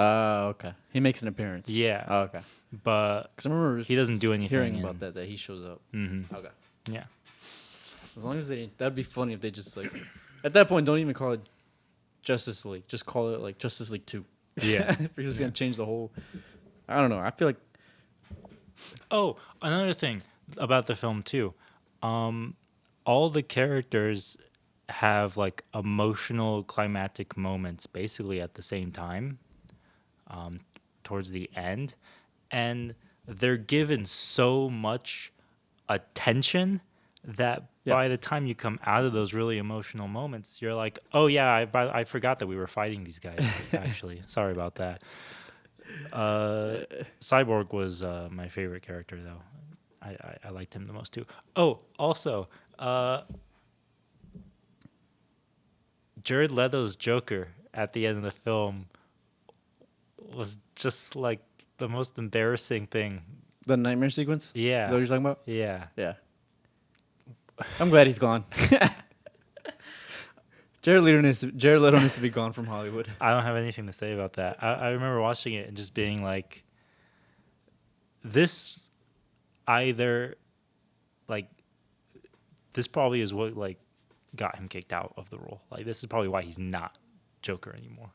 Okay. He makes an appearance. Yeah. Oh, okay. but Because I remember he doesn't do anything Hearing in- about that he shows up. Okay. yeah, As long as that'd be funny if they just like, at that point, don't even call it Justice League. Just call it like Justice League 2. yeah. If you're just gonna change the whole. I don't know. I feel like Oh, another thing about the film too, all the characters have like emotional climactic moments basically at the same time, towards the end, and they're given so much attention that by the time you come out of those really emotional moments, you're like, oh yeah, I forgot that we were fighting these guys. Actually, sorry about that. Cyborg was my favorite character though. I liked him the most too. Oh, also, Jared Leto's Joker at the end of the film was just like the most embarrassing thing. the nightmare sequence. Yeah. Is that what you're talking about? Yeah. Yeah. I'm glad he's gone. Jared Leto needs to be gone from Hollywood. I don't have anything to say about that. I remember watching it and just being like, this either, like, this probably is what, like, got him kicked out of the role. Like, this is probably why he's not Joker anymore.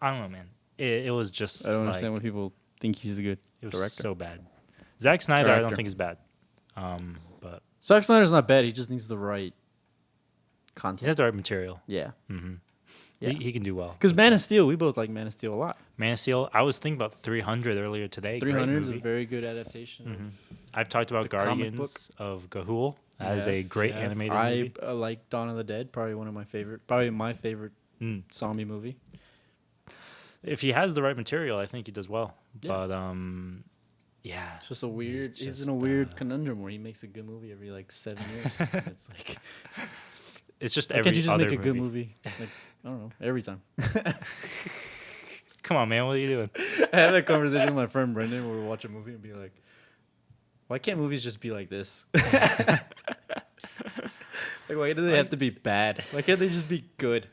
I don't know, man. It was just, I don't like, understand why people think he's a good it was director. so bad. Zack Snyder, I don't Director. think is bad. But Zack Snyder's not bad. He just needs the right he content. has the right material. Yeah. Mm-hmm. Yeah. He can do well. Because Man of Steel, we both like Man of Steel a lot. Man of Steel, I was thinking about 300 earlier today. Great 300 is a movie. very good adaptation. Mhm. I've talked about The comic Guardians of Gahul as Yeah, a great yeah. animated I movie. like Dawn of the Dead, probably my favorite Mm. zombie movie. If he has the right material, I think he does well. Yeah. But yeah, It's just a weird. He's just, in a weird conundrum where he makes a good movie every like 7 years. It's like, it's just why every can't you just other make a good movie? Like, I don't know, every time. Come on, man, what are you doing? I have that conversation with my friend Brendan where we watch a movie and be like, why can't movies just be like this? Like, why do they have to be bad? Why can't they just be good?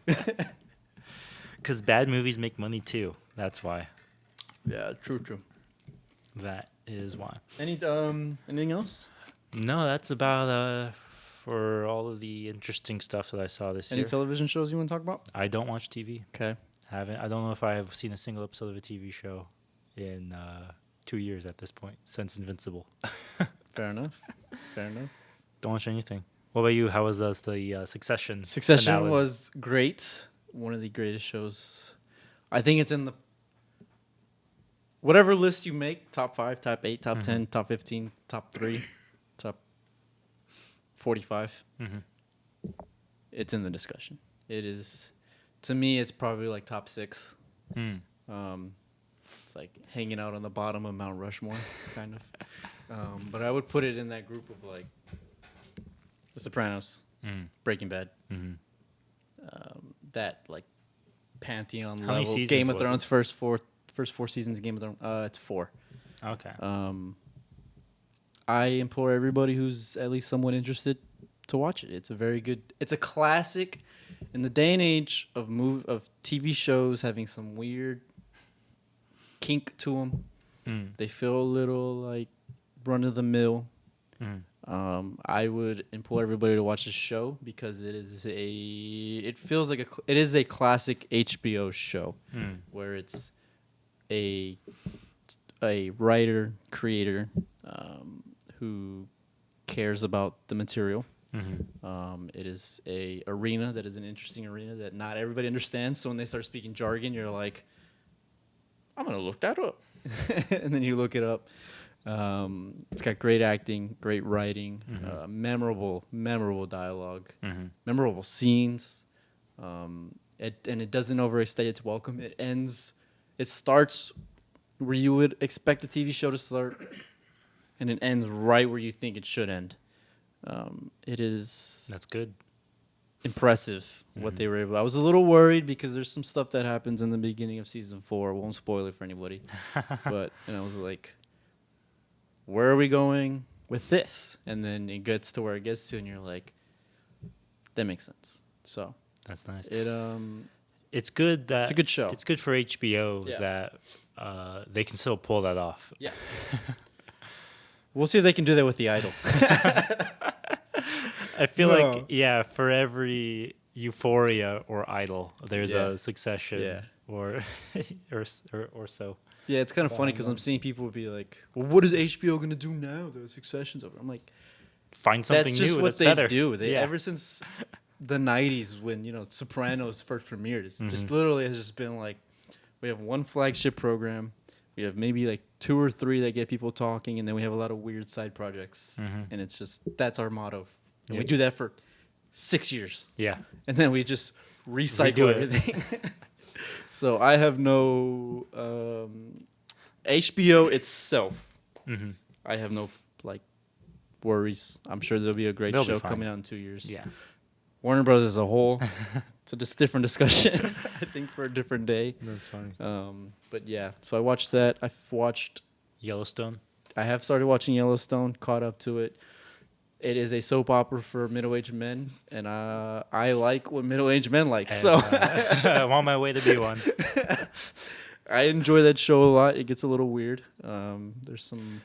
Because bad movies make money too. That's why. Yeah, true. That is why. Anything else? No, that's about for all of the interesting stuff that I saw this Any year. television shows you want to talk about? I don't watch TV. Okay. I don't know if I have seen a single episode of a TV show in 2 years at this point since Invincible. Fair enough. Don't watch anything. What about you? How was the Succession? Succession finale? was great. One of the greatest shows. I think it's in the whatever list you make, top 5, top 8, top 10, top 15, top 3, top 45. Mhm. It's in the discussion. It is, to me, it's probably like top 6. Mm. It's like hanging out on the bottom of Mount Rushmore, kind of. But I would put it in that group of like The Sopranos, Mm. Breaking Bad, Mm-hmm. that like pantheon How many level. seasons Game of was Thrones first 4 seasons of Game of Thrones. It's 4. Okay. I implore everybody who's at least somewhat interested to watch it. It's a very good. It's a classic in the day and age of TV shows having some weird kink to them. They feel a little like run of the mill. I would implore everybody to watch this show because it is a classic HBO show where it's a writer creator who cares about the material. It is a arena that is an interesting arena that not everybody understands. So when they start speaking jargon, you're like, I'm gonna look that up, and then you look it up. It's got great acting, great writing, memorable dialogue, memorable scenes, and it doesn't overstay its welcome. It starts where you would expect a TV show to start, and it ends right where you think it should end. That's good. Impressive what they were able. I was a little worried because there's some stuff that happens in the beginning of season 4. Won't spoil it for anybody, but I was like, where are we going with this? And then it gets to where it gets to, and you're like, that makes sense. So that's nice. It's good that it's a good show. It's good for HBO that they can still pull that off. Yeah. We'll see if they can do that with The Idol. I feel like for every Euphoria or Idol, there's a Succession or so. Yeah, it's kind of funny because I'm seeing people be like, "Well, what is HBO gonna do now? The Succession's over." I'm like, find something that's just new. what That's they better. do. Ever since the '90s, when Sopranos first premiered, it's just literally has just been like, we have one flagship program, we have maybe like 2 or 3 that get people talking, and then we have a lot of weird side projects, and it's just that's our motto. And we do that for 6 years. Yeah, and then we just recycle everything. So I have no HBO itself. I have no worries. I'm sure there'll be a great show coming out in 2 years. Yeah, Warner Brothers as a whole. It's a just different discussion. I think for a different day. That's funny. But yeah, so I watched that. I've watched Yellowstone. I have started watching Yellowstone. Caught up to it. It is a soap opera for middle-aged men, and I like what middle-aged men like. And, so I'm on my way to be one. I enjoy that show a lot. It gets a little weird. There's some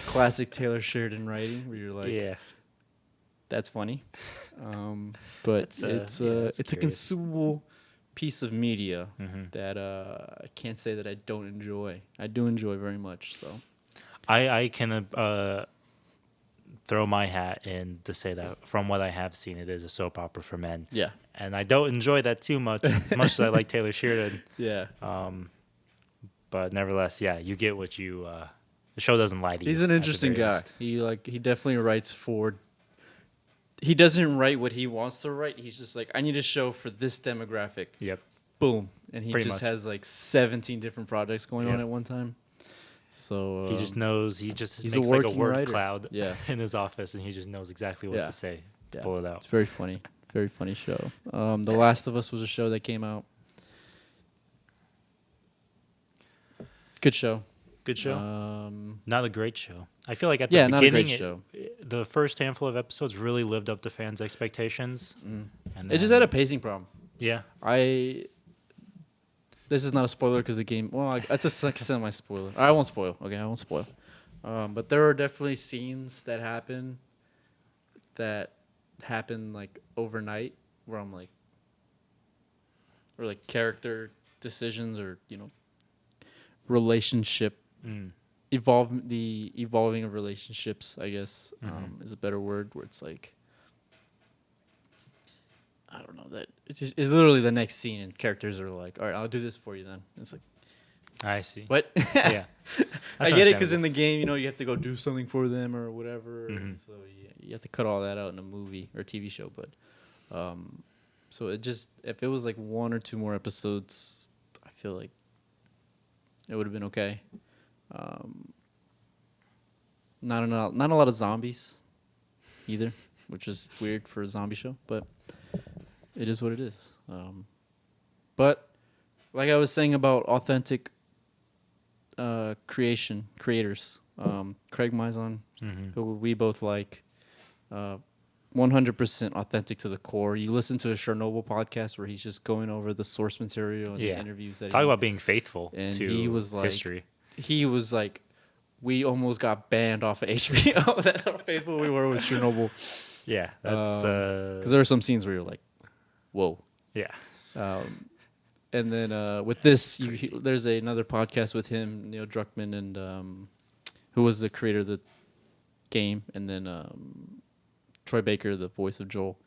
classic Taylor Sheridan writing where you're like, that's funny. But it's a consumable piece of media that I can't say that I don't enjoy. I do enjoy very much. So I can throw my hat in to say that from what I have seen, it is a soap opera for men. Yeah. And I don't enjoy that too much, as much as I like Taylor Sheridan. Yeah. But nevertheless, you get what you. The show doesn't lie to you. He's an interesting guy. He definitely writes for. He doesn't write what he wants to write. He's just like, I need a show for this demographic. Yep. Boom. And he has like 17 different projects going on at one time. So he just knows. He's makes like a word writer. Cloud in his office, and he just knows exactly what to say to pull it out. It's very funny. Very funny show. The Last of Us was a show that came out. Good show. Good show. Not a great show. I feel like at the beginning, the first handful of episodes really lived up to fans' expectations. And it just had a pacing problem. Yeah. This is not a spoiler because the game. Well, it's a semi-spoiler. I won't spoil. Okay, I won't spoil. But there are definitely scenes that happen like overnight where I'm like, or like character decisions or relationship evolving of relationships. I guess is a better word. Where it's like, I don't know, that it's literally the next scene and characters are like, all right, I'll do this for you then. It's like, I see. What? Yeah. I get it because in the game, you have to go do something for them or whatever. And so you have to cut all that out in a movie or TV show. But so if it was like 1 or 2 more episodes, I feel like it would have been okay. Not a lot of zombies either, which is weird for a zombie show, but it is what it is. But like I was saying about authentic creators, Craig Mazin, Mm-hmm. who we both like. 100% authentic to the core. You listen to a Chernobyl podcast where he's just going over the source material and the interviews that Talk about being faithful and to he was like, history. He was like, we almost got banned off of HBO. That's how faithful we were with Chernobyl. Yeah, that's Because there are some scenes where you're like, whoa. yeah. And then with this, there's another podcast with him, Neil Druckmann, and who was the creator of the game, and then Troy Baker, the voice of Joel.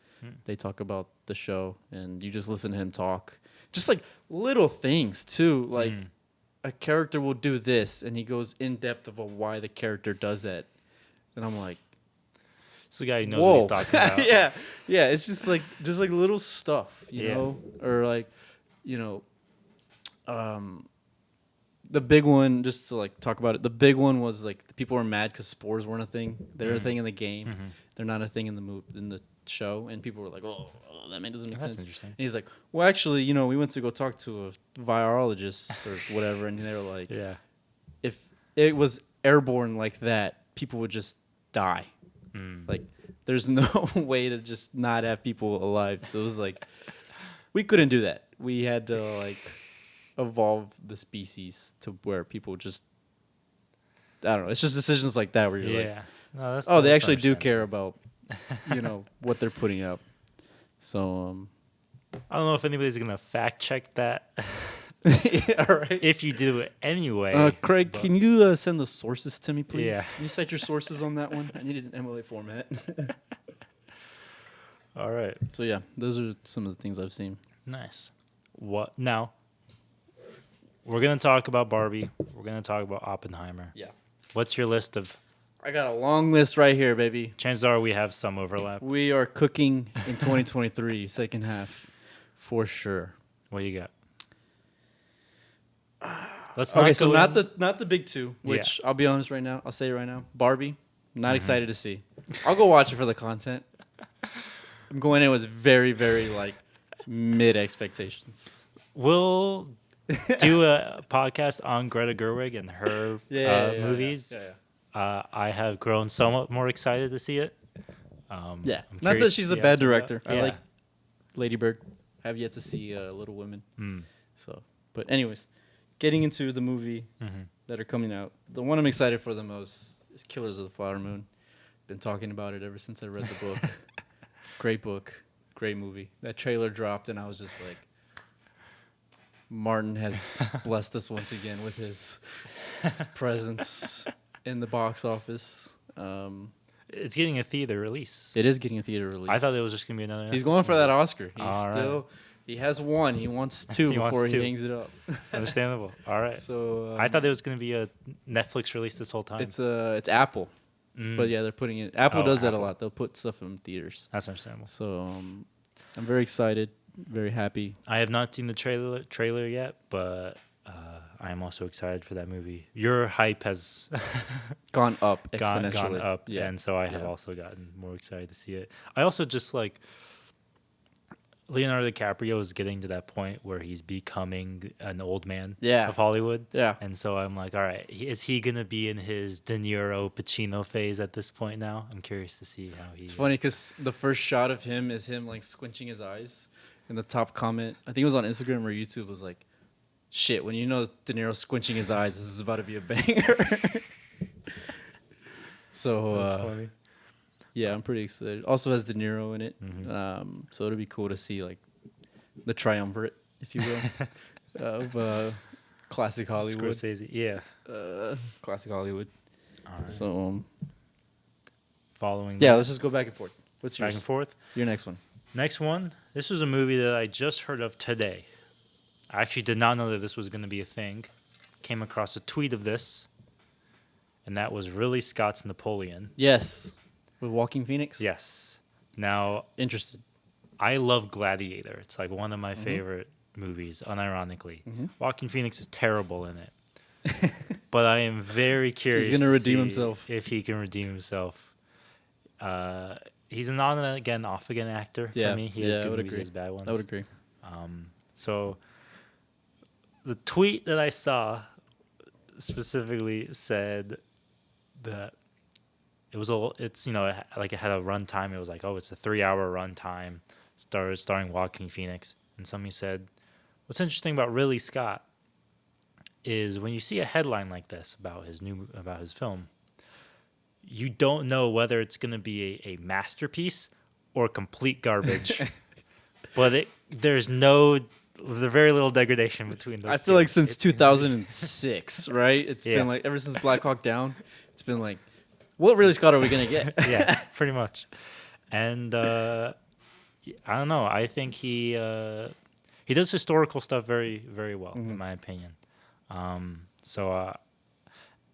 They talk about the show, and you just listen to him talk. Just like little things too, like a character will do this, and he goes in depth of why the character does that, and I'm like, It's the guy who knows what he's talking about. yeah. It's just like little stuff, you know, or like, you know, the big one, just to like talk about it. The big one was like the people were mad because spores weren't a thing. They're a thing in the game. Mm-hmm. They're not a thing in the show. And people were like, "Oh, that doesn't make sense." Interesting. And he's like, "Well, actually, you know, we went to go talk to a virologist or whatever, and they were like, if it was airborne like that, people would just die. Like, there's no way to just not have people alive. So it was like, we couldn't do that. We had to like evolve the species to where people just, I don't know. It's just decisions like that where you're like, no, oh, they actually do care about, you know, what they're putting out. So I don't know if anybody's gonna fact check that. yeah, right. If you do it anyway, Craig, can you send the sources to me, please? Yeah. Can you cite your sources on that one? I need it in MLA format. all right, So yeah, those are some of the things I've seen. nice. What now? We're gonna talk about Barbie. We're gonna talk about Oppenheimer. Yeah. What's your list of? I got a long list right here, baby. Chances are we have some overlap. We are cooking in 2023, second half, for sure. What do you got? Let's Okay, not so go not the big two, which I'll be honest right now. I'll say it right now. Barbie, not excited to see. I'll go watch it for the content. I'm going in with very, very like mid expectations. We'll do a podcast on Greta Gerwig and her movies. Yeah. I have grown somewhat more excited to see it. I'm Not that curious she's to a see bad how it director. comes out. I like Lady Bird. Have yet to see Little Women. So, but anyways, getting into the movie that are coming out. The one I'm excited for the most is Killers of the Flower Moon. Been talking about it ever since I read the book. Great book, great movie. That trailer dropped, and I was just like, Martin has blessed us once again with his presence in the box office. It's getting a theater release. It is getting a theater release. I thought it was just gonna be another. He's going for that Oscar. He's All still. He has one. He wants two He wants before two. he hangs it up. Understandable. All right. So I thought it was gonna be a Netflix release this whole time. it's Apple, but yeah, they're putting it. Apple does that a lot. They'll put stuff in theaters. That's understandable. So I'm very excited, very happy. I have not seen the trailer yet, but I am also excited for that movie. Your hype has Gone up gone exponentially. up, Yeah. and so I have also gotten more excited to see it. I also just like Leonardo DiCaprio is getting to that point where he's becoming an old man of Hollywood. Yeah. And so I'm like, all right, is he going to be in his De Niro, Pacino phase at this point now? I'm curious to see how he... It's funny because the first shot of him is him like squinching his eyes. And the top comment, I think it was on Instagram or YouTube, was like, shit, when you know De Niro squinching his eyes, this is about to be a banger. So, That's funny. yeah, I'm pretty excited. Also has De Niro in it. Mm-hmm. So it'll be cool to see like the triumvirate, if you will, of classic Hollywood. Scorsese, yeah. Classic Hollywood. All right. So, Following yeah, that, let's just go back and forth. What's back yours? and forth. Your next one. Next one. This was a movie that I just heard of today. I actually did not know that this was going to be a thing. Came across a tweet of this, and that was Ridley Scott's Napoleon. Yes. With Walking Phoenix? Yes. Now, Interested. I love Gladiator. It's like one of my favorite movies, unironically. Joaquin Phoenix is terrible in it. But I am very curious. He's gonna redeem see himself. If he can redeem himself. He's an on and again, off again actor for me. He has good movies, he has bad ones. I would agree. So the tweet that I saw specifically said, that it was it's like it had a run time. It was like, oh, it's a 3-hour run time, starring Joaquin Phoenix. And somebody said, what's interesting about Ridley Scott is when you see a headline like this about his film, you don't know whether it's going to be a masterpiece or complete garbage. But there's very little degradation between those. I feel like since 2006, right? It's been like ever since Black Hawk Down. It's been like, what Ridley Scott are we gonna get? Yeah, pretty much. And I don't know. I think he does historical stuff very, very well, in my opinion. And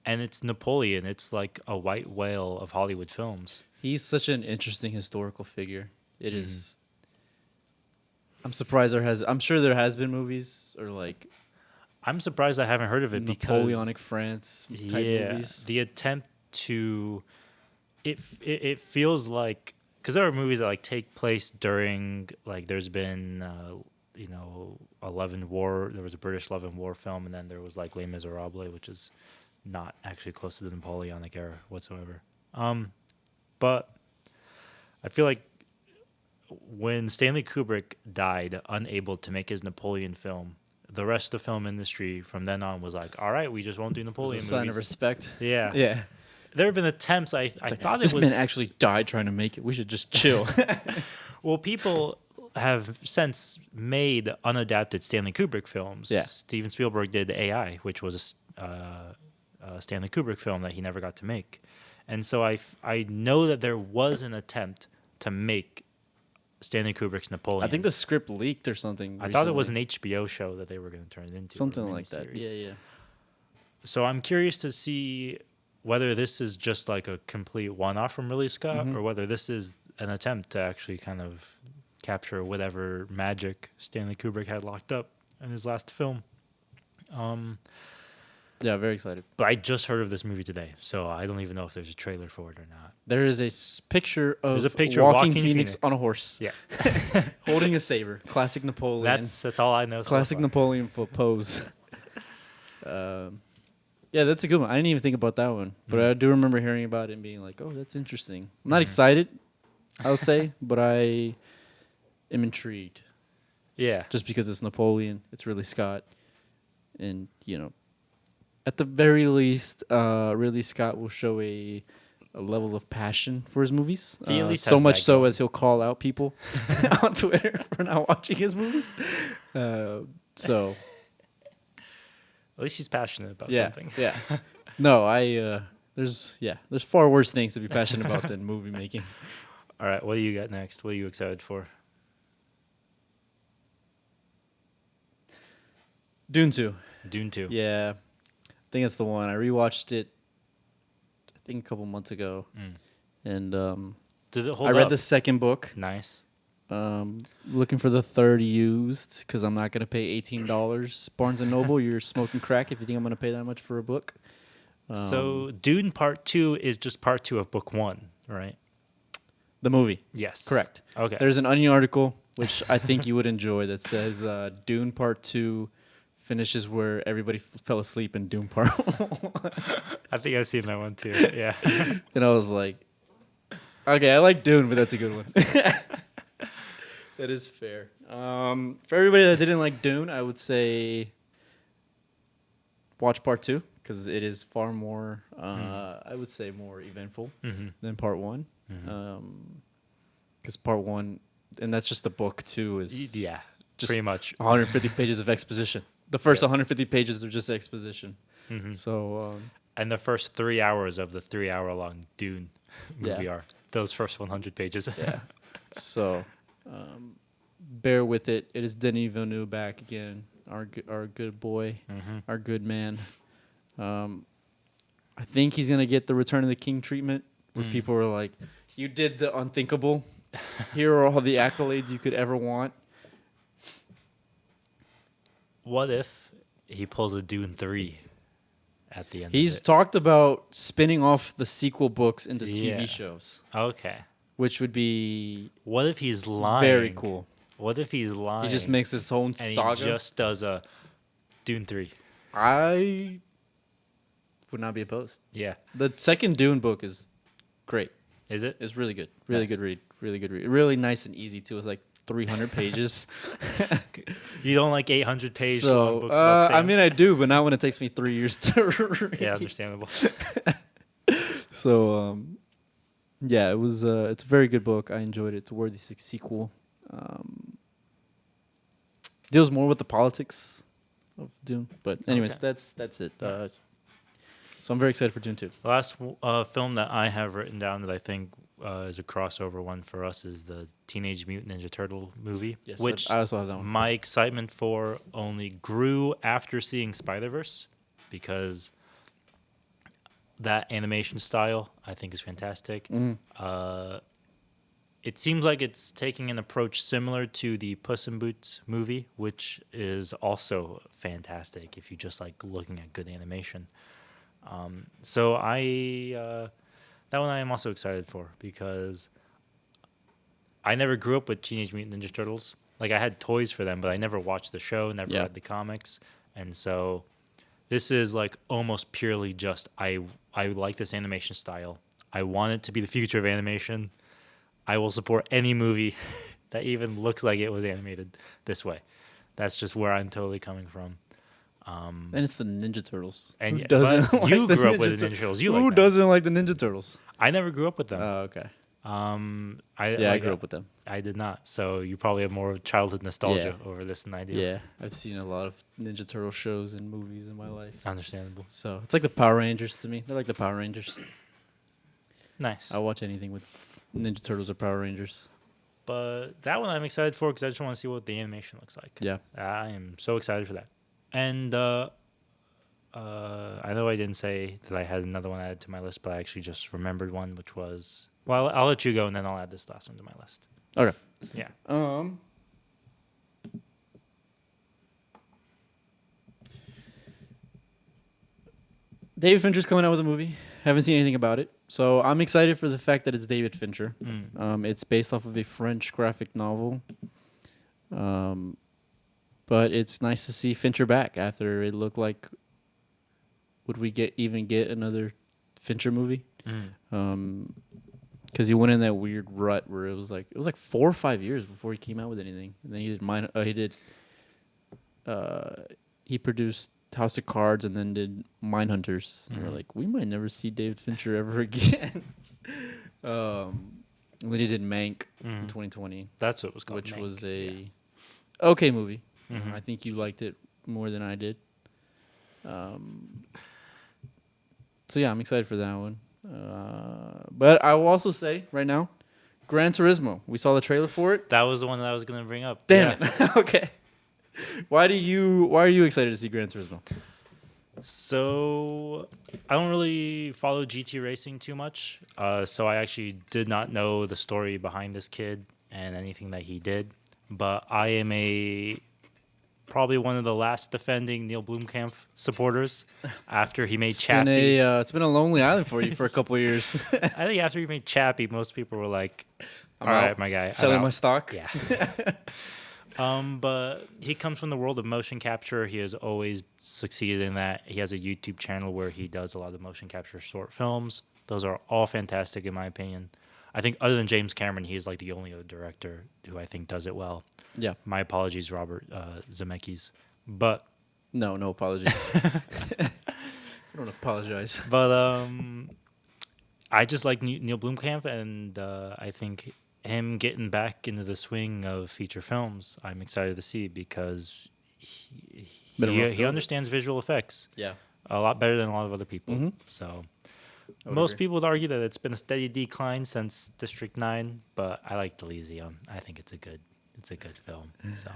it's Napoleon. It's like a white whale of Hollywood films. He's such an interesting historical figure. It is. I'm surprised I'm sure there has been movies or like. I'm surprised I haven't heard of it because Napoleonic France type movies. The attempt to, it feels like, because there are movies that like take place during, like there's been a Levin War. There was a British Levin War film, and then there was like Les Miserables, which is not actually close to the Napoleonic era whatsoever. But I feel like when Stanley Kubrick died, unable to make his Napoleon film, the rest of the film industry from then on was like, all right, we just won't do Napoleon movies. It's a sign of respect. Yeah. Yeah. There have been attempts. I thought this it was... man actually died trying to make it. We should just chill. Well, people have since made unadapted Stanley Kubrick films. Yeah. Steven Spielberg did AI, which was a Stanley Kubrick film that he never got to make. And so I know that there was an attempt to make Stanley Kubrick's Napoleon. I think the script leaked or something. I thought it was an HBO show that they were going to turn it into. Something like that. Yeah. So I'm curious to see whether this is just like a complete one-off from Ridley Scott or whether this is an attempt to actually kind of capture whatever magic Stanley Kubrick had locked up in his last film. Yeah, very excited. But I just heard of this movie today, so I don't even know if there's a trailer for it or not. There is a picture of Joaquin Phoenix on a horse. Yeah. Holding a saber. Classic Napoleon. That's all I know. Classic Napoleon pose. Yeah, that's a good one. I didn't even think about that one. But I do remember hearing about it and being like, oh, that's interesting. I'm not excited, I'll say, but I am intrigued. Yeah. Just because it's Napoleon, it's Ridley Scott. And, at the very least, Ridley Scott will show a level of passion for his movies. He at least so has much that so going. as he'll call out people on Twitter for not watching his movies. So At least he's passionate about yeah, something. yeah. No, there's far worse things to be passionate about than movie making. All right, what do you got next? What are you excited for? Dune 2. Dune 2. Yeah. I think that's the one. I rewatched it I think a couple months ago. And Did it hold I read up? the second book. Nice. Looking for the third used because I'm not going to pay $18. Barnes & Noble, you're smoking crack if you think I'm going to pay that much for a book. So Dune Part 2 is just Part 2 of Book 1, right? The movie. Yes. Correct. Okay. There's an Onion article, which I think you would enjoy, that says Dune Part 2 finishes where everybody fell asleep in Dune Part 1. I think I've seen that one too. Yeah. And I was like, okay, I like Dune, but that's a good one. That is fair. For everybody that didn't like Dune, I would say watch Part 2 because it is far more, I would say, more eventful than Part 1. Because Part 1, and that's just the book too, is Yeah. just Pretty much 150 pages of exposition. The first 150 pages are just exposition. So, and the first 3 hours of the 3-hour-long Dune movie are those first 100 pages. yeah. So, bear with it. It is Denis Villeneuve back again. Our good boy, our good man. I think he's gonna get the Return of the King treatment, where people are like, "You did the unthinkable. Here are all the accolades you could ever want." What if he pulls a Dune 3 at the end He's of it? talked about spinning off the sequel books into TV shows, Okay. which would be What if he's lying? very cool. What if he's lying? He just makes his own and saga. he just does a Dune 3. I would not be opposed. Yeah. The second Dune book is great. Is it? It's really good. Really Nice. good read. Really good read. Really nice and easy too. It's like 300 pages. You don't like 800-page long books about I sand? mean, I do, but not when it takes me 3 years to read. Yeah, understandable. So, yeah, it was. It's a very good book. I enjoyed it. It's a worthy sequel. Deals more with the politics of Dune, but anyways, Okay. that's it. Nice. So I'm very excited for Dune 2. The last film that I have written down that I think is a crossover one for us is the Teenage Mutant Ninja Turtle movie, Yes, which I also have that one. my excitement for only grew after seeing Spider-Verse, because that animation style I think is fantastic. It seems like it's taking an approach similar to the Puss in Boots movie, which is also fantastic if you just like looking at good animation. So that one I am also excited for, because I never grew up with Teenage Mutant Ninja Turtles. Like, I had toys for them, but I never watched the show, never read the comics. And so this is like almost purely just I like this animation style. I want it to be the future of animation. I will support any movie that even looks like it was animated this way. That's just where I'm totally coming from. And it's the Ninja Turtles. And Who yeah, doesn't but like you the grew up with the Ninja Turtles. You Who like them. doesn't like the Ninja Turtles? I never grew up with them. Oh, okay. I grew up with them. I did not. So you probably have more childhood nostalgia over this than I do. Yeah, I've seen a lot of Ninja Turtle shows and movies in my life. Understandable. So it's like the Power Rangers to me. They're like the Power Rangers. Nice. I'll watch anything with Ninja Turtles or Power Rangers. But that one I'm excited for because I just want to see what the animation looks like. Yeah. I am so excited for that. And I know I didn't say that I had another one added to my list, but I actually just remembered one, which was... Well, I'll let you go, and then I'll add this last one to my list. Okay. Yeah. David Fincher's coming out with a movie. Haven't seen anything about it. So I'm excited for the fact that it's David Fincher. It's based off of a French graphic novel. But it's nice to see Fincher back after it looked like, would we even get another Fincher movie? Because he went in that weird rut where it was like 4 or 5 years before he came out with anything. And then he produced House of Cards and then did Mindhunters. And we're like, we might never see David Fincher ever again. And then he did Mank in 2020. That's what it was called. Which Mank. was a okay movie. Mhm. I think you liked it more than I did. So yeah, I'm excited for that one. But I will also say right now, Gran Turismo. We saw the trailer for it. That was the one that I was going to bring up. Damn it. Okay. Why are you excited to see Gran Turismo? So I don't really follow GT racing too much. So I actually did not know the story behind this kid and anything that he did. But I am probably one of the last defending Neil Blomkamp supporters after he made Chappie. It's been a lonely island for you for a couple of years. I think after he made Chappie, most people were like, "All I'm right, out. my guy, Selling I'm my out." stock. Yeah. But he comes from the world of motion capture. He has always succeeded in that. He has a YouTube channel where he does a lot of motion capture short films. Those are all fantastic in my opinion. I think other than James Cameron, he is like the only other director who I think does it well. Yeah. My apologies, Robert Zemeckis. But No apologies. I don't apologize. But I just like Neil Blomkamp, and I think him getting back into the swing of feature films, I'm excited to see because he understands visual effects Yeah. a lot better than a lot of other people. Mhm. So I would most agree. people would argue that it's been a steady decline since District 9, but I like Elysium. I think it's a good film. So,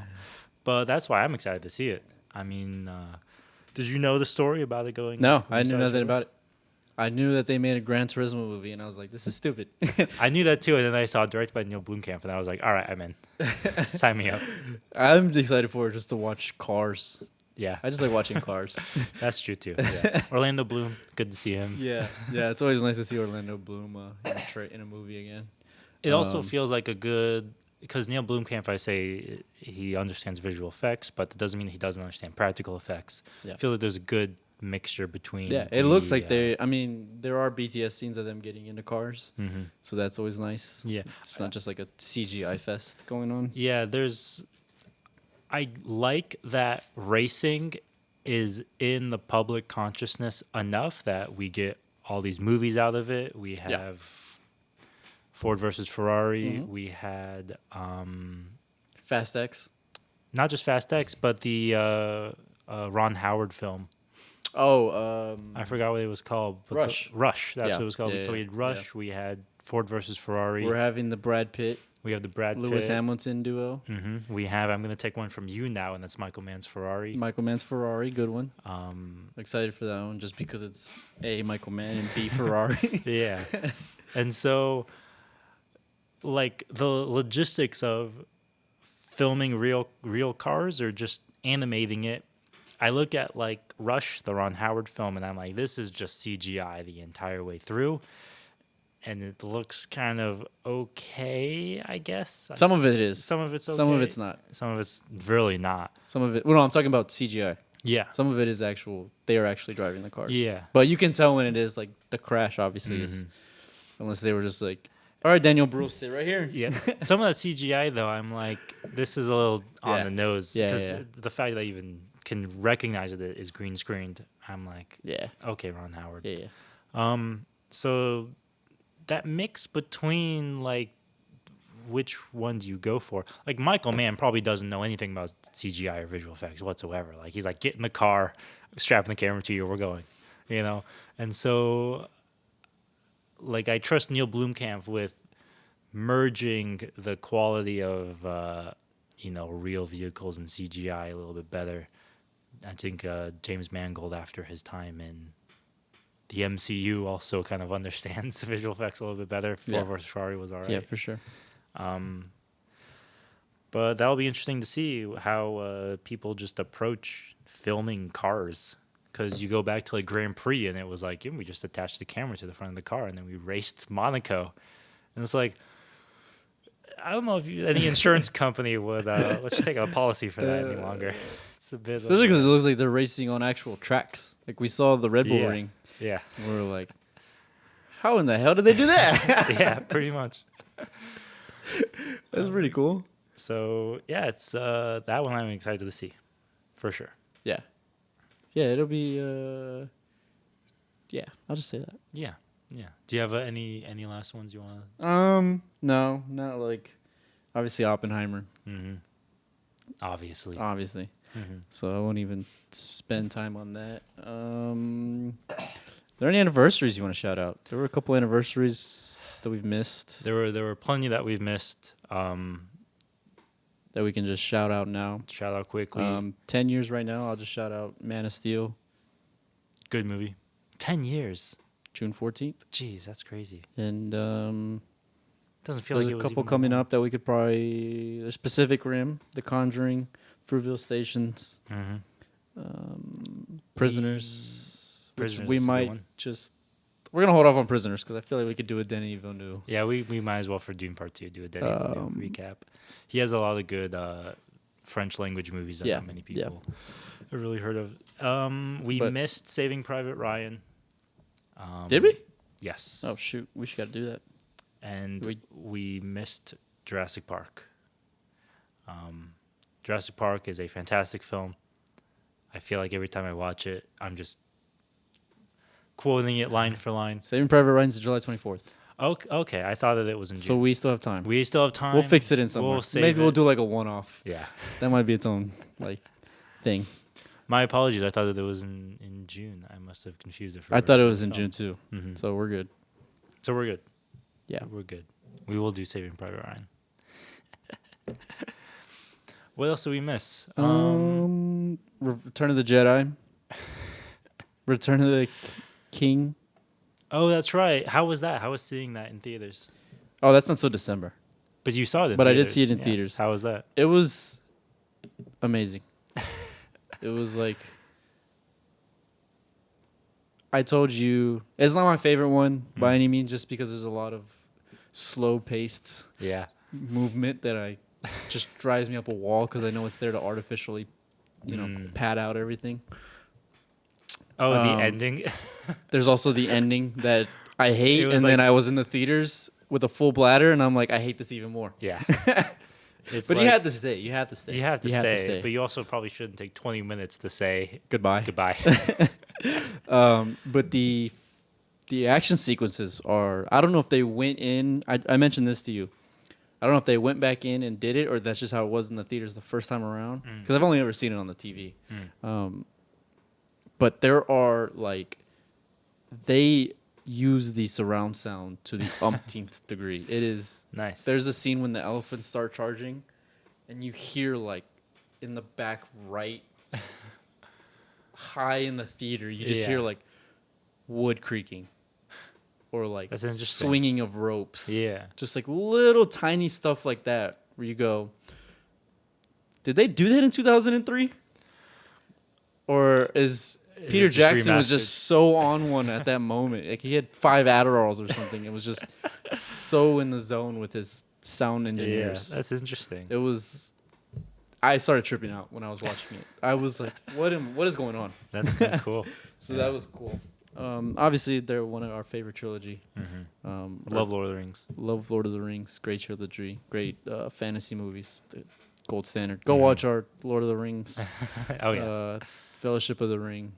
but that's why I'm excited to see it. I mean, did you know the story about it going? No, I knew inside nothing your- about it. I knew that they made a Gran Turismo movie, and I was like, this is stupid. I knew that too, and then I saw it directed by Neil Blomkamp, and I was like, all right, I'm in. Sign me up. I'm excited for it just to watch cars. Yeah, I just like watching cars. that's true too. Yeah. Orlando Bloom, good to see him. Yeah, it's always nice to see Orlando Bloom in a movie again. It also feels like a good, because Neil Blomkamp, I say he understands visual effects, but that doesn't mean he doesn't understand practical effects. Yeah. I feel like there's a good mixture between. Yeah, it looks like they. I mean, there are BTS scenes of them getting into cars, Mhm. so that's always nice. Yeah, It's not just like a CGI fest going on. yeah. I like that racing is in the public consciousness enough that we get all these movies out of it. We Yeah. have Ford versus Ferrari. Mhm. We had Fast X. not just Fast X, but the Ron Howard film. Oh, I forgot what it was called. But Rush. Rush. That's Yeah. what it was called. Yeah, So we yeah, had Rush. We had Ford versus Ferrari. we're having the Brad Pitt, We have the Brad Lewis Pitt. Hamilton duo. We have. I'm gonna take one from you now, and that's Michael Mann's Ferrari. Michael Mann's Ferrari, good one. Um, Excited for that one, just because it's A, Michael Mann, and B, Ferrari. yeah, and so like the logistics of filming real cars or just animating it. I look at like Rush, the Ron Howard film, and I'm like, this is just CGI the entire way through. And it looks kind of okay, I guess. Some of it is. Some of it's okay. Some of it's not. Some of it's really not. Some of it. Well, no, I'm talking about CGI. Yeah. Some of it is actual. They are actually driving the cars. Yeah. But you can tell when it is like the crash. Obviously, is unless they were just like, all right, Daniel Bruce, sit right here. Yeah. Some of that CGI though, I'm like, this is a little on Yeah. the nose. Yeah, Because yeah. the fact that I even can recognize that it is green screened, I'm like, Yeah. okay, Ron Howard. Yeah. Yeah. So that mix between like which one do you go for? Like Michael Mann probably doesn't know anything about CGI or visual effects whatsoever. Like he's like, get in the car, strapping the camera to you, we're going, you know? And so like I trust Neil Blomkamp with merging the quality of real vehicles and CGI a little bit better. I think James Mangold, after his time in the MCU, also kind of understands the visual effects a little bit better. Ford versus Ferrari was all right. Yeah, for sure. But that'll be interesting to see how people just approach filming cars. Because you go back to like Grand Prix and it was like, we just attached the camera to the front of the car and then we raced Monaco. And it's like, I don't know if any insurance company would let's take a policy for that any longer. It's a bit, Especially because it looks like they're racing on actual tracks. Like we saw the Red Bull Yeah. ring. yeah, And we were like, how in the hell did they do that? yeah, pretty much. That's pretty cool. So yeah, it's that one I'm excited to see, for sure. Yeah. Yeah, it'll be. Yeah, I'll just say that. Yeah, yeah. Do you have any last ones you want No, not like. Obviously, Oppenheimer. to? Mm-hmm. Obviously. Obviously. Mm-hmm. So I won't even spend time on that. Are there any anniversaries you want to shout out? There were a couple anniversaries that we've missed There were plenty that we've missed. that we can just shout out now. Shout out quickly. 10 years right now. I'll just shout out Man of Steel, Good movie. 10 years. June 14th. Jeez, that's crazy. And Doesn't feel there's like it a was couple even coming that up that we could probably. There's Pacific Rim, The Conjuring, Fruitvale Stations, long. Prisoners. which Prisoners we is a good might one. just. We're gonna hold off on Prisoners because I feel like we could do a Denis Villeneuve. Yeah, we might as well for Dune Part 2 do a Denis Villeneuve recap. He has a lot of good French language movies that Yeah, not many yeah. people have really heard of. We But- missed Saving Private Ryan. Did we? Yes. Oh shoot, we should gotta do that. And We- we missed Jurassic Park. Jurassic Park is a fantastic film. I feel like every time I watch it, I'm just quoting it line for line. Saving Private Ryan's July 24th, Okay, I thought that it was in June. so we still have time. We still have time. We'll fix it in somewhere. We'll save Maybe we'll it. do like a one-off. Yeah. That might be its own like thing. My apologies. I thought that it was in June. I must have confused it. For I thought it was the in film. June too, Mhm. so we're good. So we're good. Yeah. We're good. We will do Saving Private Ryan. What else do we miss? Return of the Jedi, Return of the King. Oh, that's right. How was that? How was seeing that in theaters? Oh, that's not till December. But you saw it in But I theaters. did see it in Yes. theaters. How was that? It was amazing. It was like I told you, it's not my favorite one by any means, just because there's a lot of slow-paced Yeah. movement that I just drives me up a wall because I know it's there to artificially, pad out everything. Oh, the Um, ending. There's also the ending that I hate, It and was then like- I was in the theaters with a full bladder, and I'm like, I hate this even more. Yeah. It's But like, you had to stay. You had to stay. you have to stay, but you also probably shouldn't take 20 minutes to say Goodbye. goodbye. But the action sequences are. I don't know if they went in. I mentioned this to you. I don't know if they went back in and did it, or that's just how it was in the theaters the first time around. Because I've only ever seen it on the TV. But there are like, they use the surround sound to the umpteenth degree. It is Nice. There's a scene when the elephants start charging, and you hear like in the back right, high in the theater, you just hear like wood creaking, or like That's interesting. swinging of ropes. Yeah. Just like little tiny stuff like that where you go, did they do that in 2003? Or is Peter just Jackson was remastered? just so on one at that moment? Like he had 5 Adderalls or something. It was just so in the zone with his sound Yeah, engineers. that's interesting. It was. I started tripping out when I was watching it. I was like, what is going on? That's kinda cool. So that was cool. Obviously, they're one of our favorite trilogy. Love Lord of the Rings. Love Lord of the Rings. Great trilogy. Great fantasy movies. The gold standard. Go watch our Lord of the Rings. Oh yeah. Fellowship of the Ring.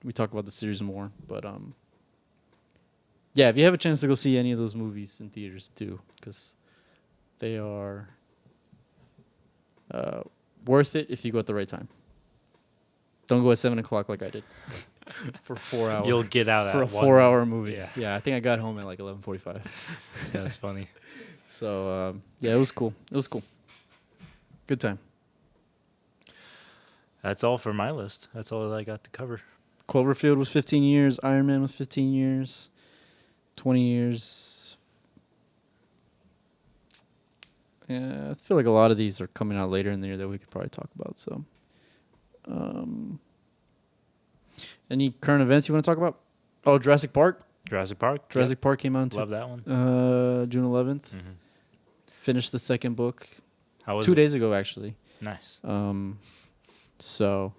We talk about the series more, but yeah, if you have a chance to go see any of those movies in theaters too, because they are worth it if you go at the right time. Don't go at 7:00 like I did for 4 hours. You'll get out for a at 4-hour movie. Yeah. Yeah, I think I got home at like 11:45. That's funny. So yeah, it was cool. It was cool. Good time. That's all for my list. That's all that I got to cover. Cloverfield was 15 years. Iron Man was 15 years. 20 years. Yeah, I feel like a lot of these are coming out later in the year that we could probably talk about. So, any current events you want to talk about? Oh, Jurassic Park. Jurassic Park. Jurassic Park came out Love that one. June 11th. Mm-hmm. Finished the second book How was 2 it? days ago, actually. Nice. So,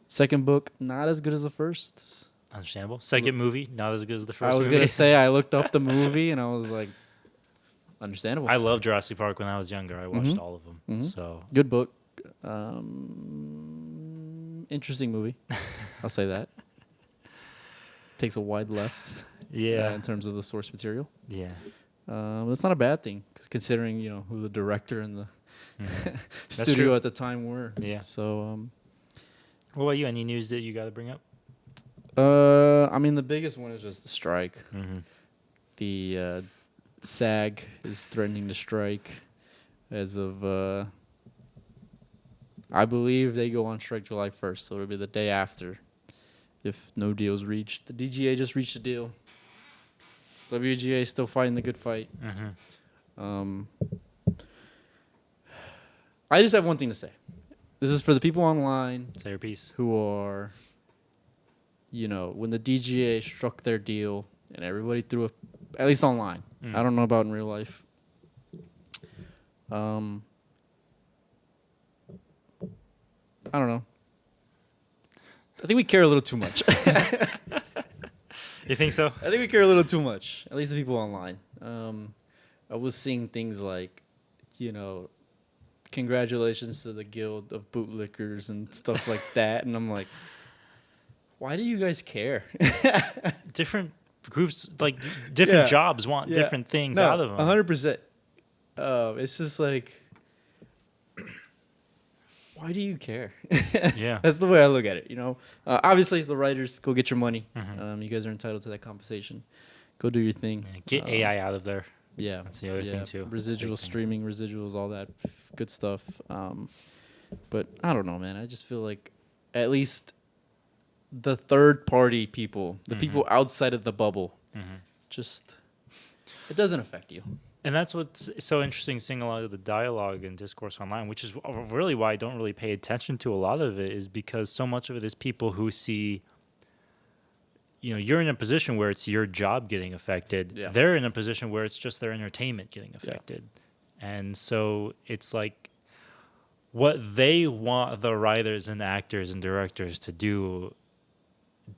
second book not as good as the first. Understandable. Second movie, not as good as the first. I was movie. gonna say I looked up the movie and I was like, understandable. I loved Jurassic Park when I was younger. I watched Mhm. all of them. Mhm. So Good book. Interesting movie. I'll say that. Takes a wide left. yeah, In terms of the source material. yeah. That's not a bad thing, considering who the director and the Mhm. studio true. at the time were. Yeah. So, What about you? Any news that you got to bring up? I mean, the biggest one is just the strike. Mm-hmm. The SAG is threatening to strike as of, I believe they go on strike July 1st, so it'll be the day after if no deal's reached. The DGA just reached a deal. WGA is still fighting the good fight. Mm-hmm. I just have one thing to say. This is for the people online Say your piece. who are, when the DGA struck their deal and everybody threw at least online. Mm. I don't know about in real life. I don't know. I think we care a little too much. You think so? I think we care a little too much, at least the people online. I was seeing things like, congratulations to the Guild of Bootlickers and stuff like that. And I'm like, why do you guys care? Different groups, like different jobs, want Yeah. different things out of them. 100%. It's just like, why do you care? Yeah. That's the way I look at it. Obviously the writers, go get your money. Mhm. You guys are entitled to that compensation. Go do your thing. Yeah, get AI out of there. Yeah, That's the other thing, too. That's a Residual big thing. streaming, residuals, all that good stuff. But I don't know, man. I just feel like at least the third party people, the people outside of the bubble, just it doesn't affect you. And that's what's so interesting, seeing a lot of the dialogue and discourse online, which is really why I don't really pay attention to a lot of it, is because so much of it is people who see, you're in a position where it's your job getting affected. Yeah. They're in a position where it's just their entertainment getting affected. And so it's like what they want the writers and actors and directors to do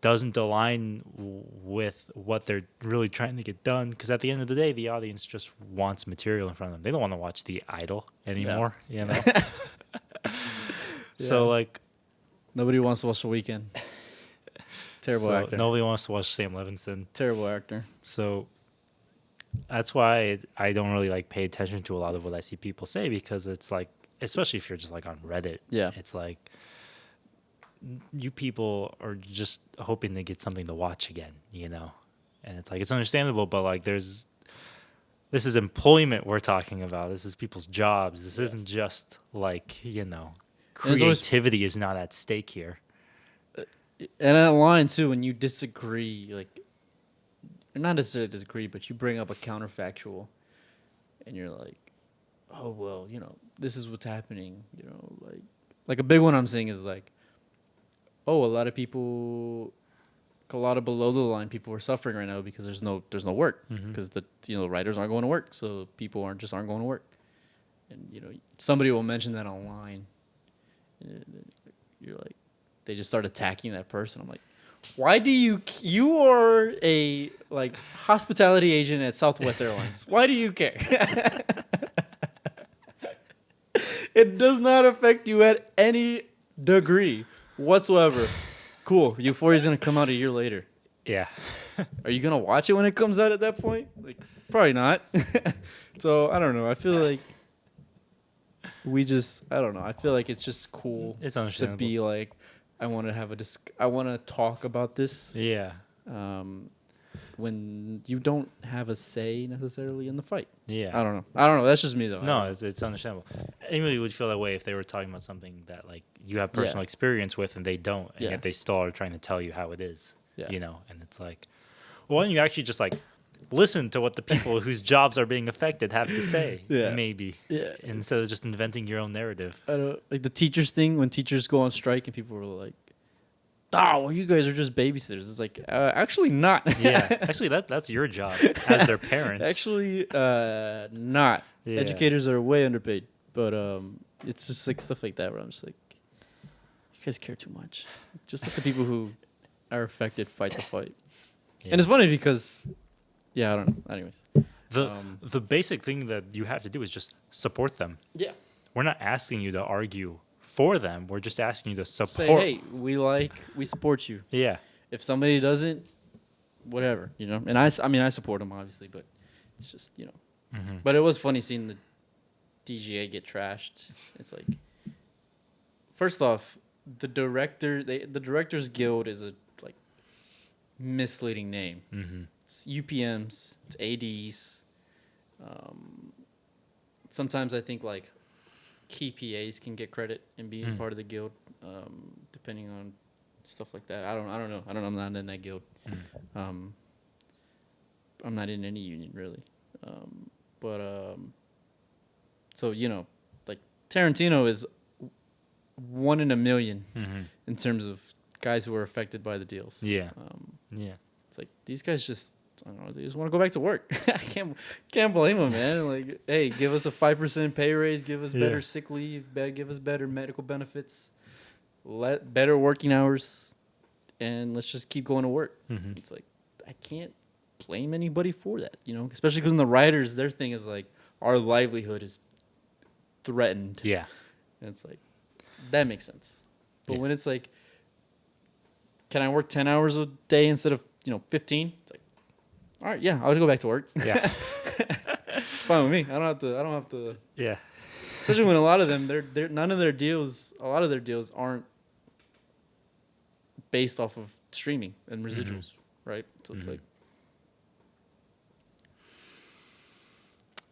doesn't align with what they're really trying to get done. Because at the end of the day, the audience just wants material in front of them. They don't want to watch The Idol anymore, you know? So, Yeah. like... Nobody wants to watch The Weeknd. Terrible actor. Nobody wants to watch Sam Levinson. Terrible actor. So that's why I don't really like pay attention to a lot of what I see people say, because it's like, especially if you're just like on Reddit, Yeah. it's like you people are just hoping to get something to watch again, you know? And it's like, it's understandable, but like this is employment we're talking about. This is people's jobs. This isn't just like, you know, creativity is not at stake here. And that line too, when you disagree, like, or not necessarily disagree, but you bring up a counterfactual, and you're like, "Oh well, you know, this is what's happening." You know, like a big one I'm seeing is like, "Oh, a lot of people, a lot of below the line people are suffering right now because there's no work because the writers aren't going to work, so people aren't going to work." And you know, somebody will mention that online, and you're like, they just start attacking that person. I'm like, why do you are a like hospitality agent at Southwest Airlines. Why do you care? It does not affect you at any degree whatsoever. Cool. Euphoria's going to come out a year later. Yeah. Are you going to watch it when it comes out at that point? Like, probably not. So, I don't know. I feel like I don't know. I feel like it's just cool It's to understandable. be like, I want to have I want to talk about this. Yeah. When you don't have a say necessarily in the fight. Yeah. I don't know. That's just me though. No, it's understandable. Anybody would feel that way if they were talking about something that like you have personal experience with and they don't, and yet they still are trying to tell you how it is. Yeah. You know, and it's like, well, why don't you actually just like listen to what the people whose jobs are being affected have to say? Yeah. Maybe. Yeah. Instead of just inventing your own narrative. I don't like the teachers thing when teachers go on strike and people were like, "Oh, well, you guys are just babysitters." It's like, actually not. Yeah. Actually, that's your job as their parents. Actually, not. Yeah. Educators are way underpaid, but it's just like stuff like that where I'm just like, you guys care too much. Just let the people who are affected fight the fight. Yeah. And it's funny because, yeah, I don't know. Anyways, the basic thing that you have to do is just support them. yeah. We're not asking you to argue for them. We're just asking you to support. Say, hey, we support you. Yeah. If somebody doesn't, whatever, you know. And I mean, I support them obviously, but it's just, you know. Mm-hmm. But it was funny seeing the DGA get trashed. It's like, first off, the Directors Guild is a like misleading name. Mm-hmm. It's UPMs, it's ADs. Sometimes I think like key PAs can get credit in being part of the guild, depending on stuff like that. I don't know. I'm not in that guild. I'm not in any union really. So you know, like Tarantino is 1 in a million in terms of guys who are affected by the deals. Yeah. Yeah. It's like these guys just, I don't know, they just want to go back to work. I can't blame them, man. Like, hey, give us a 5% pay raise, give us better sick leave, give us better medical benefits, better working hours, and let's just keep going to work. Mm-hmm. It's like, I can't blame anybody for that, you know, especially because the writers, their thing is like, our livelihood is threatened. Yeah. And it's like, that makes sense. But Yeah. when it's like, can I work 10 hours a day instead of, 15? It's like, all right, yeah, I'll go back to work. Yeah. It's fine with me. I don't have to. Yeah. Especially when a lot of them, a lot of their deals aren't based off of streaming and residuals, right? So it's like,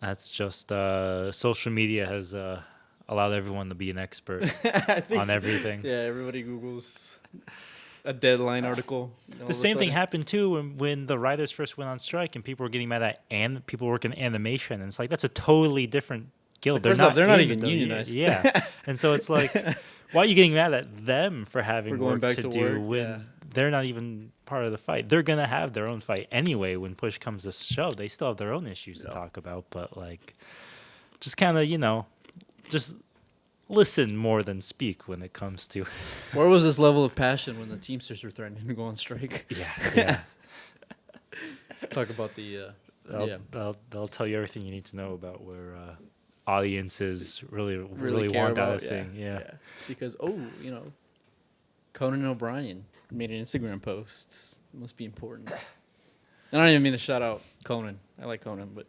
That's just social media has allowed everyone to be an expert I think on everything. Yeah, everybody Googles a deadline article. The same thing happened too when the writers first went on strike and people were getting mad at people working in animation, and it's like that's a totally different guild. Like, they're not in even the- unionized. Yeah, and so it's like, why are you getting mad at them for having For going work back to to do work, when yeah. they're not even part of the fight? They're gonna have their own fight anyway. When push comes to shove, they still have their own issues to talk about. But like, just kind of just listen more than speak when it comes to. Where was this level of passion when the Teamsters were threatening to go on strike? Yeah. Talk about the They'll tell you everything you need to know about where audiences really care want about that thing. Yeah. It's because Conan O'Brien made an Instagram post. It must be important. And I don't even mean to shout out Conan. I like Conan, but